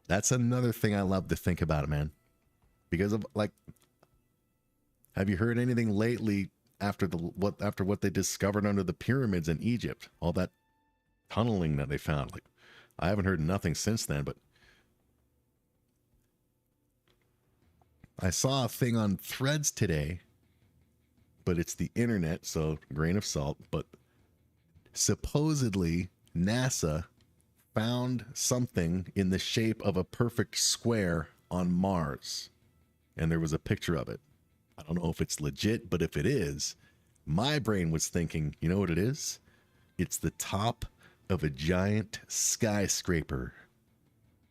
B: That's another thing I love to think about, man. Because of, like, have you heard anything lately after what they discovered under the pyramids in Egypt? All that tunneling that they found. Like, I haven't heard nothing since then, but I saw a thing on Threads today, but it's the internet, so grain of salt. But supposedly NASA found something in the shape of a perfect square on Mars, and there was a picture of it. I don't know if it's legit, but if it is, my brain was thinking, you know what it is? It's the top of a giant skyscraper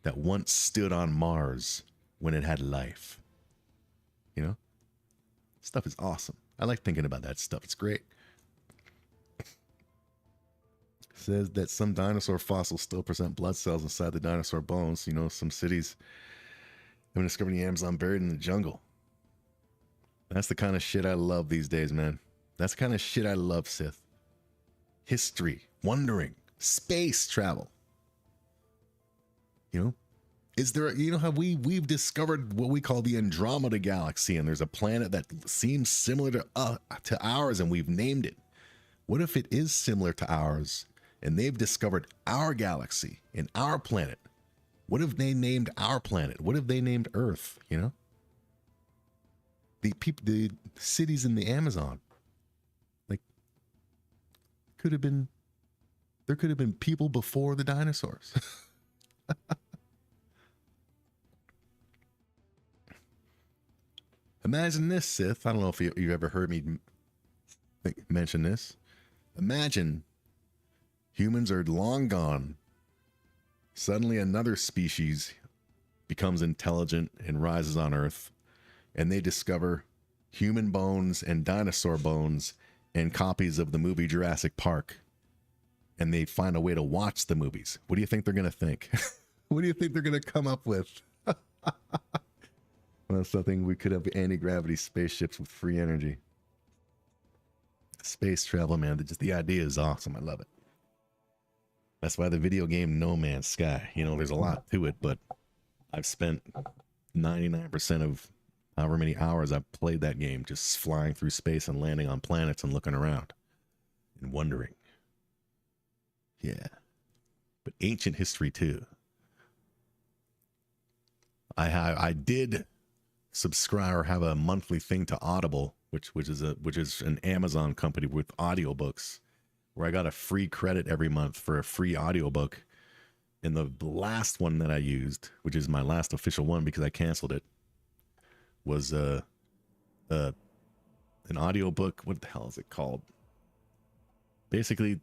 B: that once stood on Mars when it had life. You know? Stuff is awesome. I like thinking about that stuff. It's great. Says that some dinosaur fossils still present blood cells inside the dinosaur bones. You know, some cities haven't discovered the Amazon buried in the jungle. That's the kind of shit I love these days, man. That's the kind of shit I love, Sith. History, wondering, space travel. You know? Is there, you know how we've discovered what we call the Andromeda Galaxy, and there's a planet that seems similar to ours, and we've named it. What if it is similar to ours, and they've discovered our galaxy and our planet? What if they named our planet? What if they named Earth? You know, the cities in the Amazon, like, there could have been people before the dinosaurs. Imagine this, Sith. I don't know if you ever heard me mention this. Imagine humans are long gone. Suddenly another species becomes intelligent and rises on Earth, and they discover human bones and dinosaur bones and copies of the movie Jurassic Park. And they find a way to watch the movies. What do you think they're going to think? What do you think they're going to come up with? Well, something we could have anti-gravity spaceships with free energy. Space travel, man. Just the idea is awesome. I love it. That's why the video game No Man's Sky, you know, there's a lot to it, but I've spent 99% of however many hours I've played that game just flying through space and landing on planets and looking around and wondering. Yeah. But ancient history too. I did subscribe or have a monthly thing to Audible, which is an Amazon company with audiobooks, where I got a free credit every month for a free audiobook. And the last one that I used, which is my last official one because I canceled it, was an audiobook. What the hell is it called? Basically,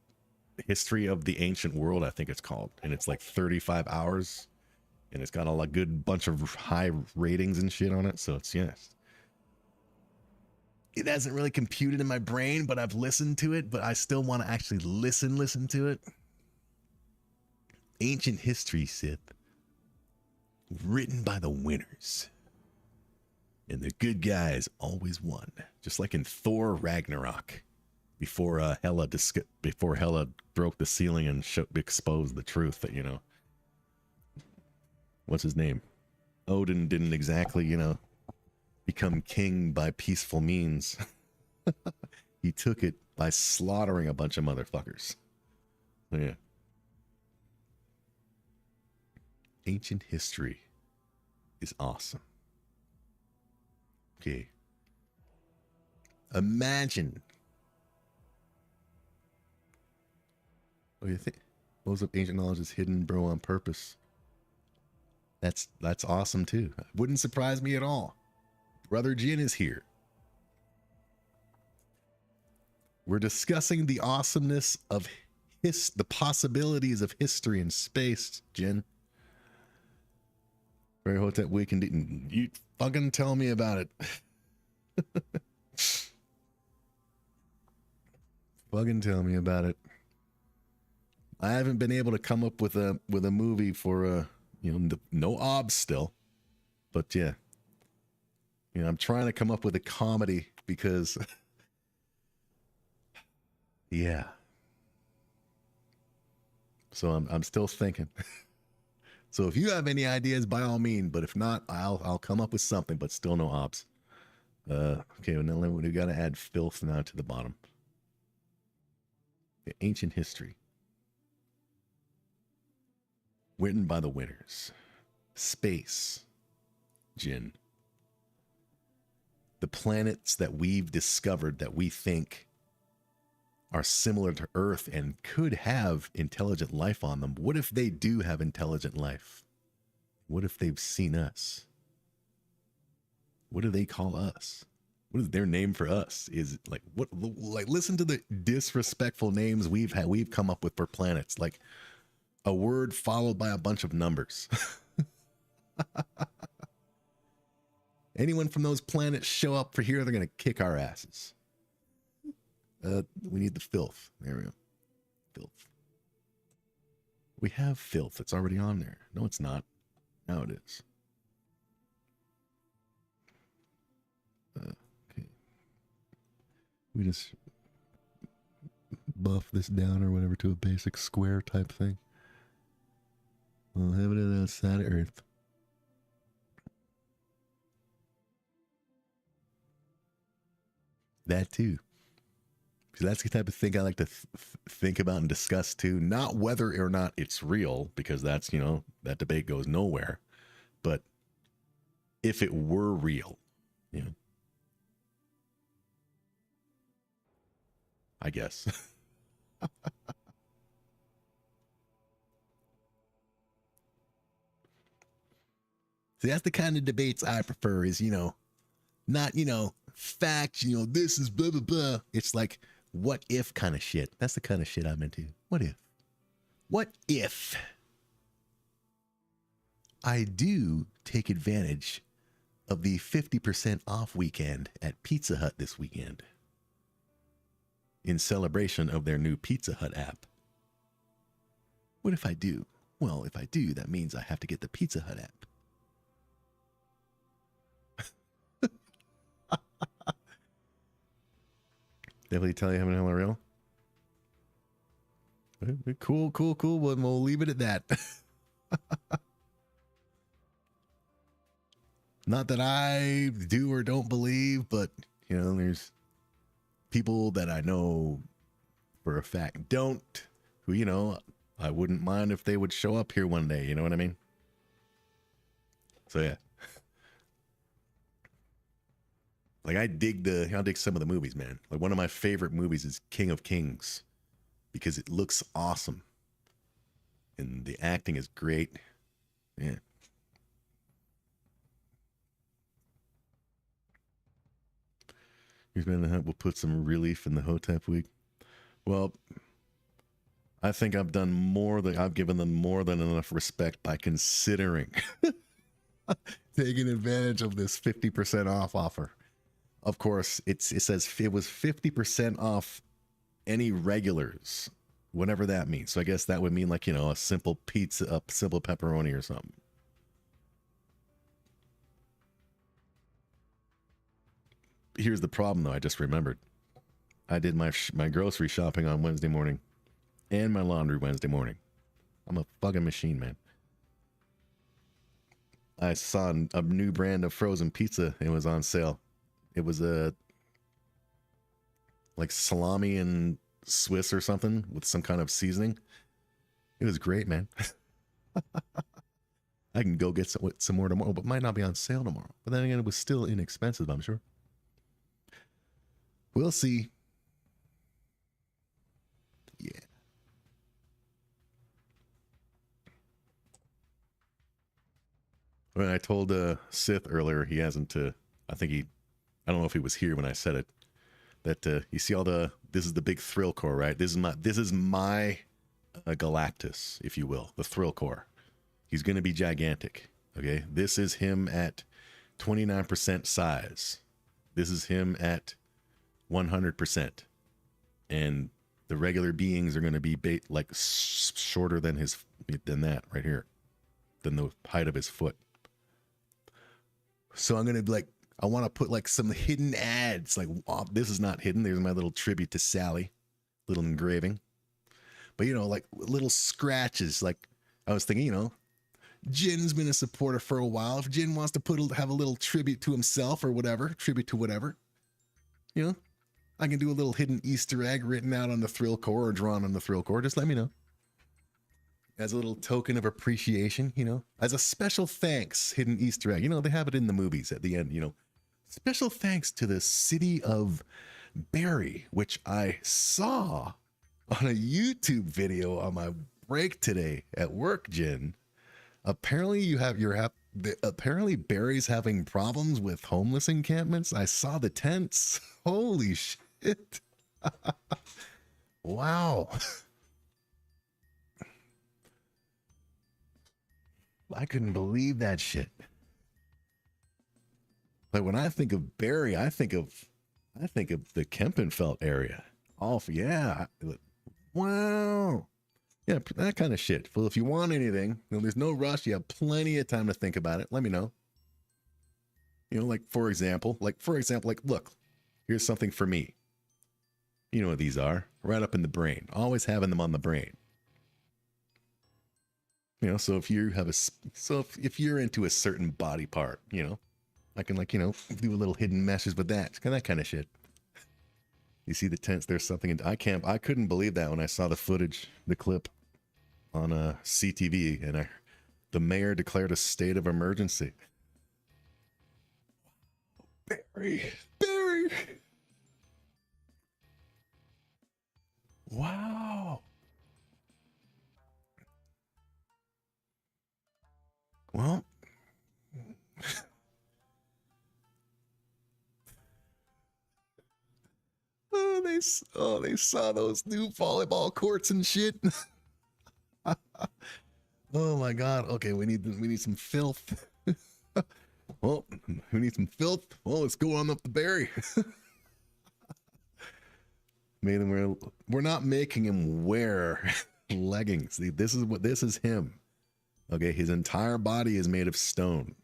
B: History of the Ancient World, I think it's called. And it's like 35 hours. And it's got a good bunch of high ratings and shit on it. So it's, yes. It hasn't really computed in my brain, but I've listened to it. But I still want to actually listen to it. Ancient History, Sith. Written by the winners. And the good guys always won. Just like in Thor Ragnarok. Before Hela broke the ceiling and exposed the truth that, you know, what's his name? Odin didn't exactly, you know, become king by peaceful means. He took it by slaughtering a bunch of motherfuckers. Yeah. Ancient history is awesome. Okay. Imagine. What do you think? Most of ancient knowledge is hidden, bro, on purpose. That's awesome too. Wouldn't surprise me at all. Brother Jin is here. We're discussing the awesomeness of the possibilities of history and space, Jin. Very Hotep Weekend. You fucking tell me about it. Fucking tell me about it. I haven't been able to come up with a movie for you know, no obs still, but yeah, you know, I'm trying to come up with a comedy because yeah. So I'm still thinking. So if you have any ideas, by all means, but if not, I'll come up with something, but still no obs. Okay, well, now we got to add filth now to the bottom. The ancient history. Written by the winners. Space. Jin. The planets that we've discovered that we think are similar to Earth and could have intelligent life on them. What if they do have intelligent life? What if they've seen us? What do they call us? What is their name for us? Is like what? Like listen to the disrespectful names we've come up with for planets. Like a word followed by a bunch of numbers. Anyone from those planets show up for here, they're gonna kick our asses. We need the filth. There we go. Filth. We have filth. It's already on there. No, it's not. Now it is. Okay. We just buff this down or whatever to a basic square type thing. We'll have it outside of Earth. That too. Because that's the type of thing I like to think about and discuss too. Not whether or not it's real, because that's, you know, that debate goes nowhere. But if it were real, you know, I guess. See, that's the kind of debates I prefer is, you know, not, you know, facts, you know, this is blah, blah, blah. It's like, what if kind of shit. That's the kind of shit I'm into. What if? What if I do take advantage of the 50% off weekend at Pizza Hut this weekend in celebration of their new Pizza Hut app? What if I do? Well, if I do, that means I have to get the Pizza Hut app. Definitely tell you having hella real. Cool. Well, we'll leave it at that. Not that I do or don't believe, but you know, there's people that I know for a fact don't, who, you know, I wouldn't mind if they would show up here one day, you know what I mean? So yeah. Like I dig some of the movies, man. Like one of my favorite movies is King of Kings because it looks awesome. And the acting is great. Yeah. Here's been we'll put some relief in the Hotep week. Well, I think I've given them more than enough respect by considering taking advantage of this 50% off offer. Of course, it says it was 50% off any regulars, whatever that means. So I guess that would mean like, you know, a simple pizza, a simple pepperoni or something. Here's the problem though. I just remembered. I did my grocery shopping on Wednesday morning and my laundry Wednesday morning. I'm a fucking machine, man. I saw a new brand of frozen pizza. It was on sale. It was like salami and Swiss or something with some kind of seasoning. It was great, man. I can go get some more tomorrow, but might not be on sale tomorrow. But then again, it was still inexpensive, I'm sure. We'll see. Yeah. When I told Sith earlier, he hasn't. I don't know if he was here when I said it. That you see all this is the big THRILLKOR, right? This is my Galactus, if you will, the THRILLKOR. He's going to be gigantic. Okay, this is him at 29% size. This is him at 100%, and the regular beings are going to be like shorter than that right here, than the height of his foot. So I'm going to be like, I want to put like some hidden ads. Like, oh, this is not hidden. There's my little tribute to Sally, little engraving. But you know, like little scratches. Like I was thinking, you know, Jin's been a supporter for a while. If Jin wants to have a little tribute to himself or whatever, tribute to whatever, you know, I can do a little hidden Easter egg written out on the THRILLKOR or drawn on the THRILLKOR. Just let me know. As a little token of appreciation, you know, as a special thanks, hidden Easter egg. You know, they have it in the movies at the end, you know, special thanks to the city of Barry, which I saw on a YouTube video on my break today at work, Jin. Apparently apparently Barry's having problems with homeless encampments. I saw the tents. Holy shit. Wow. I couldn't believe that shit. But when I think of Barry, I think of the Kempenfeld area. Oh yeah. Wow. Yeah, that kind of shit. Well, if you want anything, you know, there's no rush. You have plenty of time to think about it. Let me know. You know, like for example, look, here's something for me. You know what these are? Right up in the brain. Always having them on the brain. You know, so if you're into a certain body part, you know, I can like, you know, do a little hidden meshes with that kind of shit. You see the tents, there's something I couldn't believe that when I saw the footage, the clip on CTV, and the mayor declared a state of emergency. Barry. Wow. Well, they saw those new volleyball courts and shit. Oh my god. Okay, we need some filth. Well, we need some filth. Well, let's go on up the Barry. We're not making him wear leggings. See, this is him. Okay, his entire body is made of stone.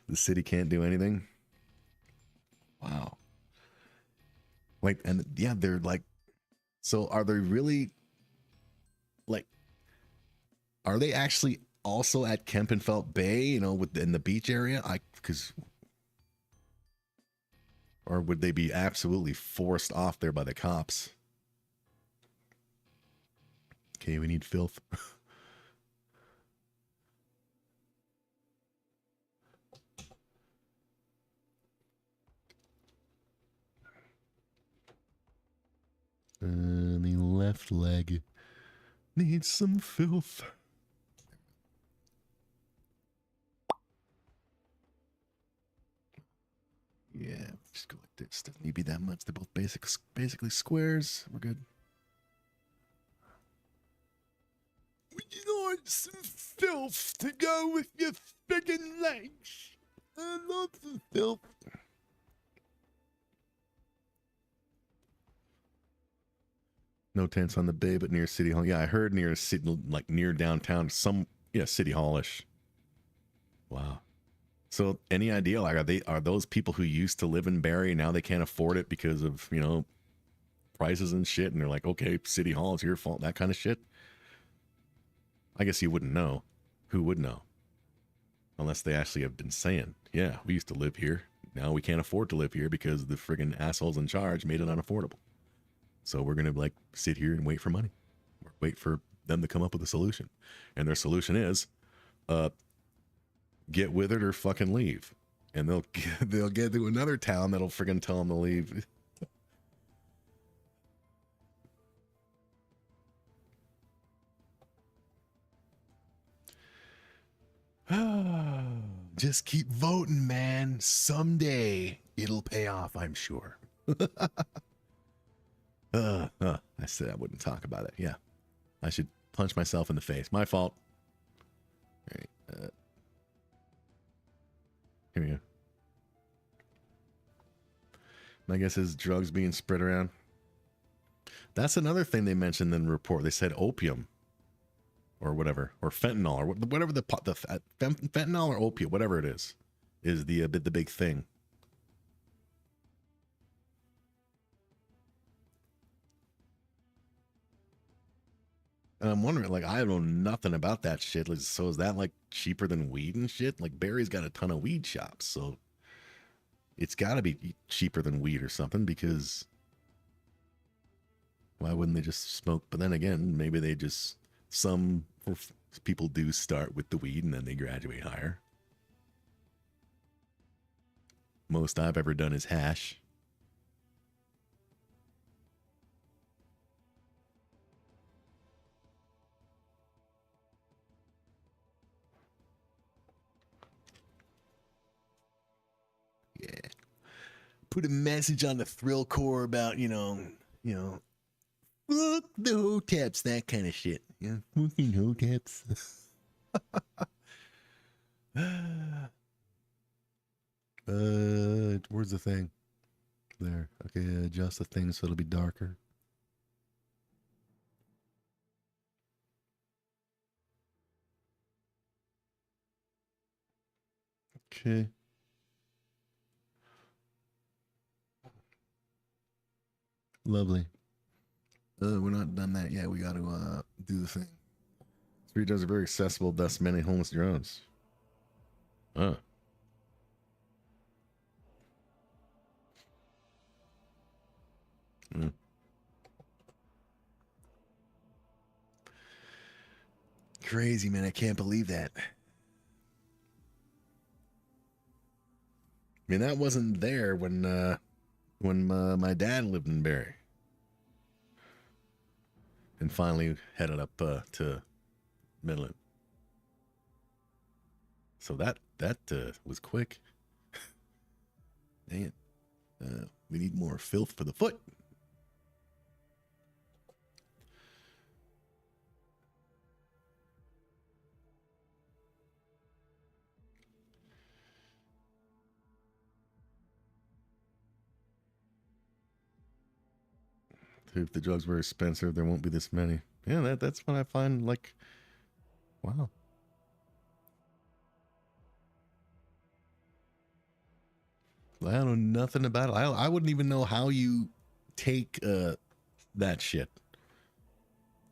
B: The city can't do anything. Wow. Like, and yeah, they're like, so are they really like, are they actually also at Kempenfelt Bay, you know, in the beach area? Or would they be absolutely forced off there by the cops? Okay, we need filth. The left leg needs some filth. Yeah, just go like this. Doesn't need to be that much. They're both basically squares. We're good. Would you like some filth to go with your friggin' legs? I love the filth. No tents on the bay, but near City Hall. Yeah, I heard near city, like near downtown. City Hallish. Wow. So, any idea? Like, are those people who used to live in Barrie now they can't afford it because of prices and shit? And they're like, okay, City Hall is your fault. That kind of shit. I guess you wouldn't know. Who would know? Unless they actually have been saying, yeah, we used to live here. Now we can't afford to live here because the friggin' assholes in charge made it unaffordable. So we're going to like sit here and wait for money. Or wait for them to come up with a solution. And their solution is, get with it or fucking leave. And they'll get to another town that'll friggin' tell them to leave. Just keep voting, man. Someday it'll pay off, I'm sure. I said I wouldn't talk about it. Yeah. I should punch myself in the face. My fault. All right. Here we go. My guess is drugs being spread around. That's another thing they mentioned in the report. They said opium or whatever, or fentanyl, or whatever the fentanyl or opium, whatever it is the big thing. And I'm wondering, like, I know nothing about that shit. Like, so is that like cheaper than weed and shit? Like, Barry's got a ton of weed shops, so it's got to be cheaper than weed or something, because why wouldn't they just smoke? But then again, maybe they just, some people do start with the weed and then they graduate higher. Most I've ever done is hash. Yeah. Put a message on the THRILLKOR about, fuck the hoteps, that kind of shit. Yeah, fucking hoteps. Where's the thing? There. Okay, adjust the thing so it'll be darker. Okay. Lovely. We're not done that yet. We got to do the thing. Street dogs are very accessible, thus many homeless drones. Crazy, man. I can't believe that. I mean, that wasn't there when my dad lived in Barrie. And finally headed up to Midland. So that was quick. Dang it. We need more filth for the foot. If the drugs were expensive, there won't be this many. Yeah, that's what I find, like, wow. I don't know nothing about it. I wouldn't even know how you take that shit.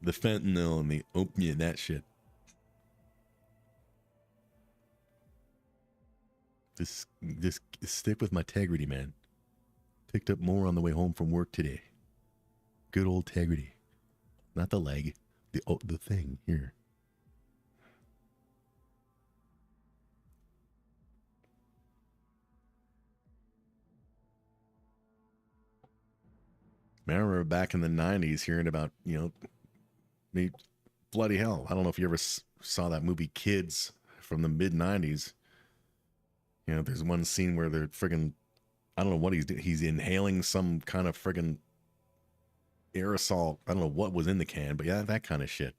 B: The fentanyl and the opiate, that shit. Just stick with my integrity, man. Picked up more on the way home from work today. Good old integrity. Not the leg. The thing here. I remember back in the 90s hearing about, you know, bloody hell. I don't know if you ever saw that movie Kids from the mid 90s. You know, there's one scene where they're friggin', I don't know what he's doing. He's inhaling some kind of friggin' aerosol. I don't know what was in the can, but yeah, that kind of shit.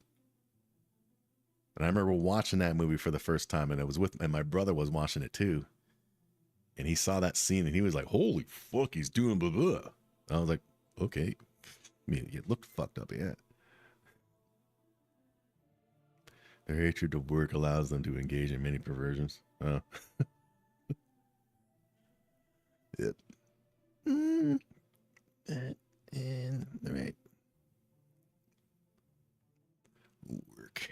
B: And I remember watching that movie for the first time, and and my brother was watching it too. And he saw that scene and he was like, holy fuck, he's doing blah blah. I was like, okay. I mean, it looked fucked up, yeah. Their hatred of work allows them to engage in many perversions. Oh. Yep. And all right. Work.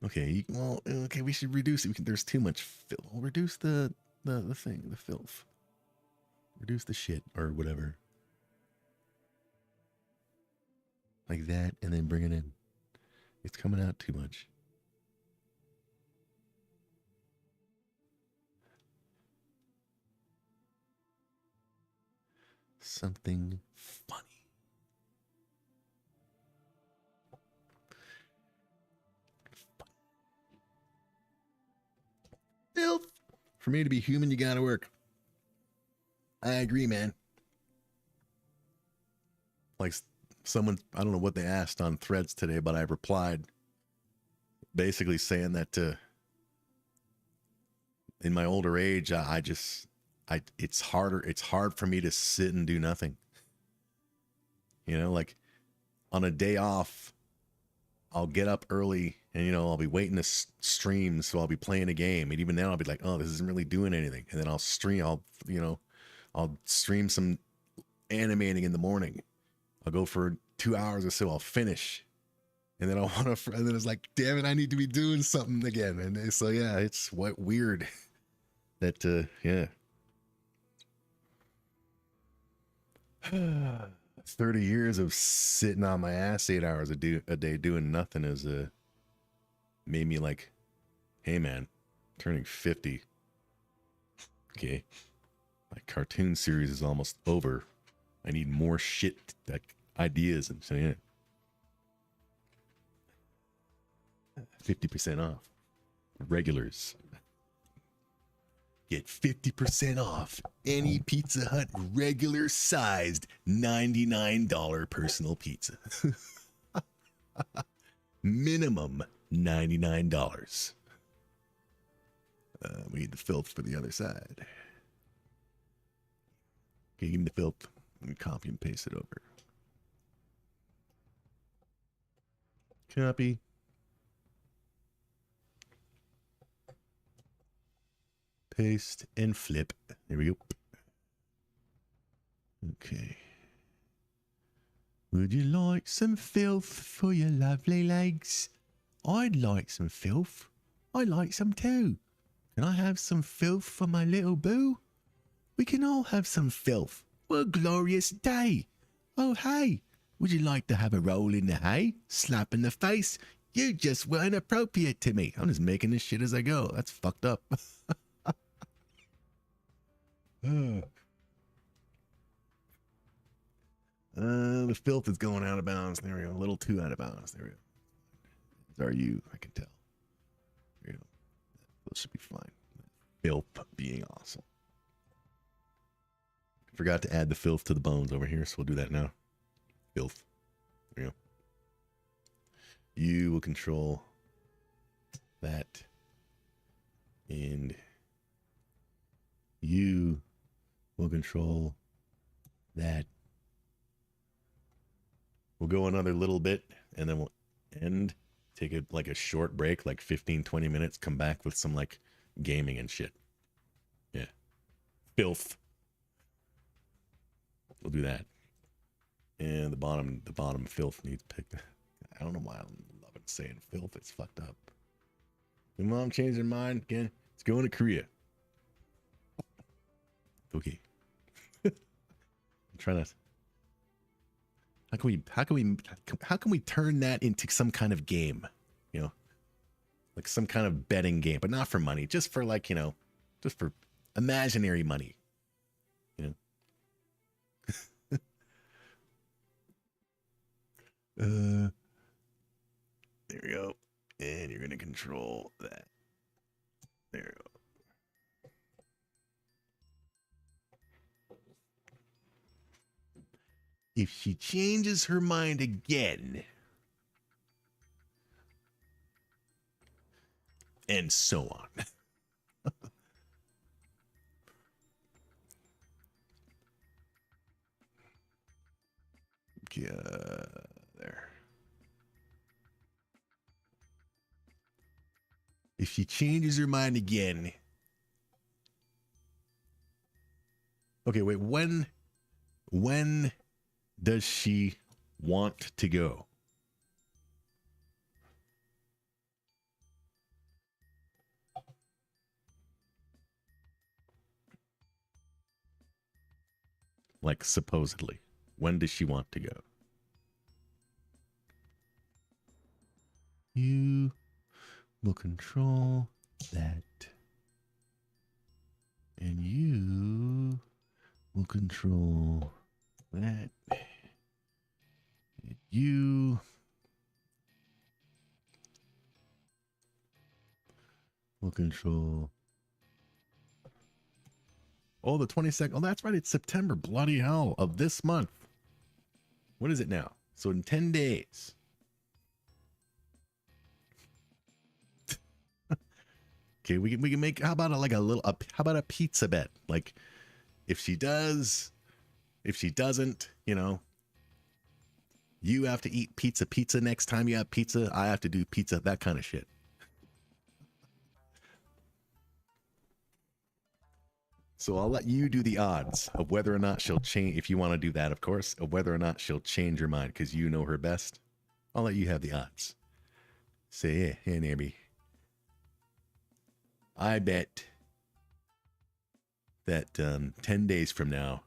B: Okay. Well, okay. We should reduce it. There's too much filth. We'll reduce the thing, the filth. Reduce the shit or whatever. Like that, and then bring it in. It's coming out too much. Something funny. Filth. For me to be human, you gotta work. I agree, man. Like someone, I don't know what they asked on Threads today, but I replied basically saying that in my older age, it's hard for me to sit and do nothing. You know, like on a day off, I'll get up early and, you know, I'll be waiting to stream. So I'll be playing a game. And even then I'll be like, oh, this isn't really doing anything. And then I'll stream some animating in the morning. I'll go for 2 hours or so. I'll finish. And then and then it's like, damn it, I need to be doing something again. And so, yeah, it's weird that, yeah. 30 years of sitting on my ass 8 hours a day doing nothing has made me like, hey man, turning 50. Okay, my cartoon series is almost over. I need more shit, like ideas, and so yeah. 50% off. Regulars. Get 50% off any Pizza Hut regular sized $99 personal pizza. Minimum $99. We need the filth for the other side. Okay, give me the filth and copy and paste it over. Copy. Paste and flip. There we go. Okay. Would you like some filth for your lovely legs? I'd like some filth. I'd like some too. Can I have some filth for my little boo? We can all have some filth. What a glorious day. Oh, hey. Would you like to have a roll in the hay? Slap in the face? You just were inappropriate to me. I'm just making this shit as I go. That's fucked up. The filth is going out of bounds. There we go. A little too out of bounds. There we go. Are you? I can tell. There we go. Those should be fine. Filth being awesome. Forgot to add the filth to the bones over here, so we'll do that now. Filth. There we go. You will control that. And you will control that. We'll go another little bit and then we'll end, take it like a short break, like 15, 20 minutes, come back with some like gaming and shit. filth. We'll do that. And the bottom filth needs picked. I don't know why I'm loving saying filth. It's fucked up. Your mom changed her mind again. It's going to Korea. Okay. I'm trying to. How can we turn that into some kind of game? You know, like some kind of betting game, but not for money, just for like, you know, just for imaginary money. You know. There we go. And you're gonna control that. There we go. If she changes her mind again, and so on. There. If she changes her mind again. Okay, wait, when does she want to go? Like, supposedly. When does she want to go? You will control that. And you will control that. And you will control. Oh, the 22nd. Oh, that's right. It's September. Bloody hell. Of this month. What is it now? So in 10 days. Okay, we can make, how about how about a pizza bet? Like, if she does, if she doesn't, you know, you have to eat pizza next time you have pizza. I have to do pizza, that kind of shit. So I'll let you do the odds of whether or not she'll change, if you want to do that, of course, of whether or not she'll change her mind because you know her best. I'll let you have the odds. Say, hey, NAIRBY. I bet that 10 days from now,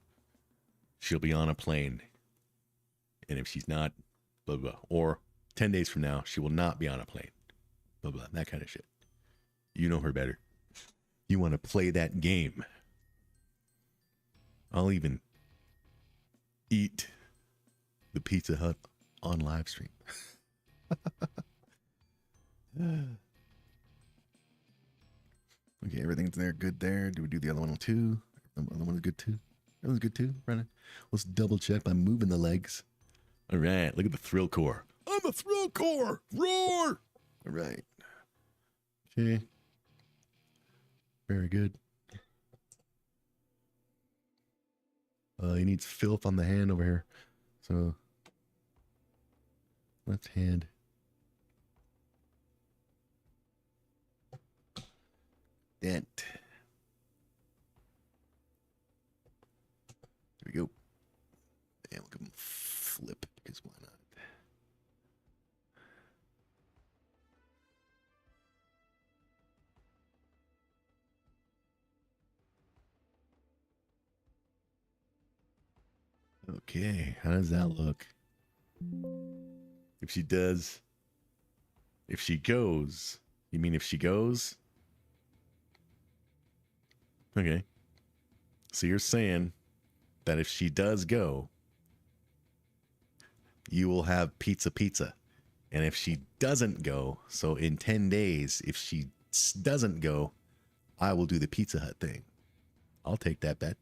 B: she'll be on a plane. And if she's not, blah, blah. Or 10 days from now, she will not be on a plane. Blah, blah. That kind of shit. You know her better. You want to play that game. I'll even eat the Pizza Hut on live stream. Okay, everything's there, good there. Do we do the other one too? The other one is good too. That one's good too. Right. Let's double check by moving the legs. All right, look at the THRILLKOR. I'm a THRILLKOR. Roar! All right. Okay. Very good. He needs filth on the hand over here. So left hand. That. There we go. And we'll give him flip because why not? Okay, how does that look? If she does, if she goes, you mean if she goes? Okay. So you're saying that if she does go, you will have pizza. And if she doesn't go, so in 10 days, if she doesn't go, I will do the Pizza Hut thing. I'll take that bet.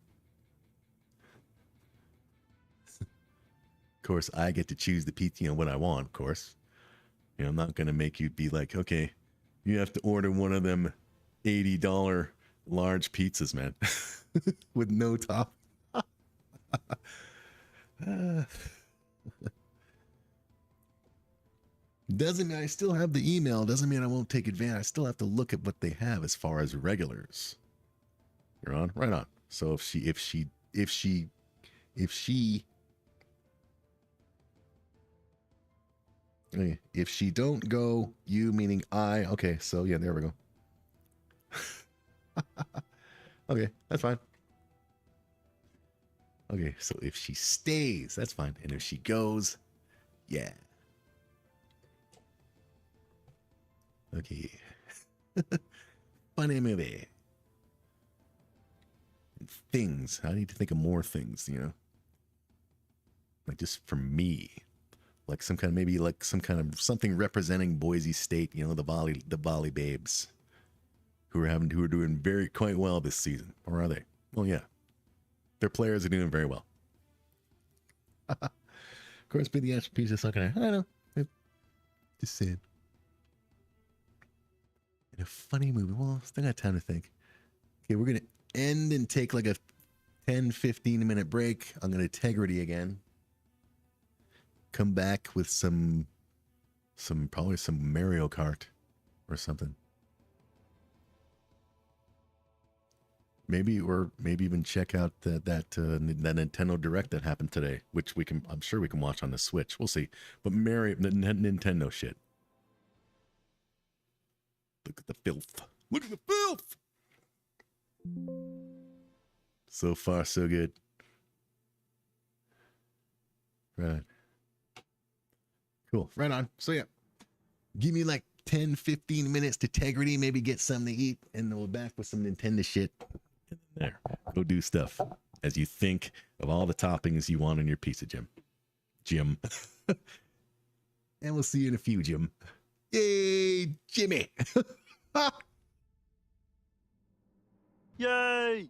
B: Of course, I get to choose the pizza, you know, what I want, of course. You know, I'm not going to make you be like, okay, you have to order one of them $80 large pizzas, man, with no top. Doesn't mean I still have the email. Doesn't mean I won't take advantage. I still have to look at what they have as far as regulars. You're on? Right on. So if she don't go, you meaning I. Okay, so yeah, there we go. Okay, that's fine. Okay, so if she stays, that's fine. And if she goes, yeah. Okay. Funny movie. Things. I need to think of more things, you know? Like just for me. Like some kind of, maybe like some kind of something representing Boise State, you know, the volley babes who are doing quite well this season. Or are they? Well, yeah. Their players are doing very well. Of course, be the extra piece of sucking. I know. Just saying. In a funny movie. Well, still got time to think. Okay, we're going to end and take like a 10-15 minute break. I'm going to integrity again. Come back with probably some Mario Kart or something. Maybe even check out that Nintendo Direct that happened today, which I'm sure we can watch on the Switch. We'll see. But Nintendo shit. Look at the filth. Look at the filth. So far, so good. Right. Cool. Right on. So yeah, give me like 10-15 minutes to integrity, maybe get something to eat, and then we're back with some Nintendo shit. And then there, go do stuff as you think of all the toppings you want on your pizza, Jim. And we'll see you in a few, Jim. Yay, Jimmy.
A: Yay!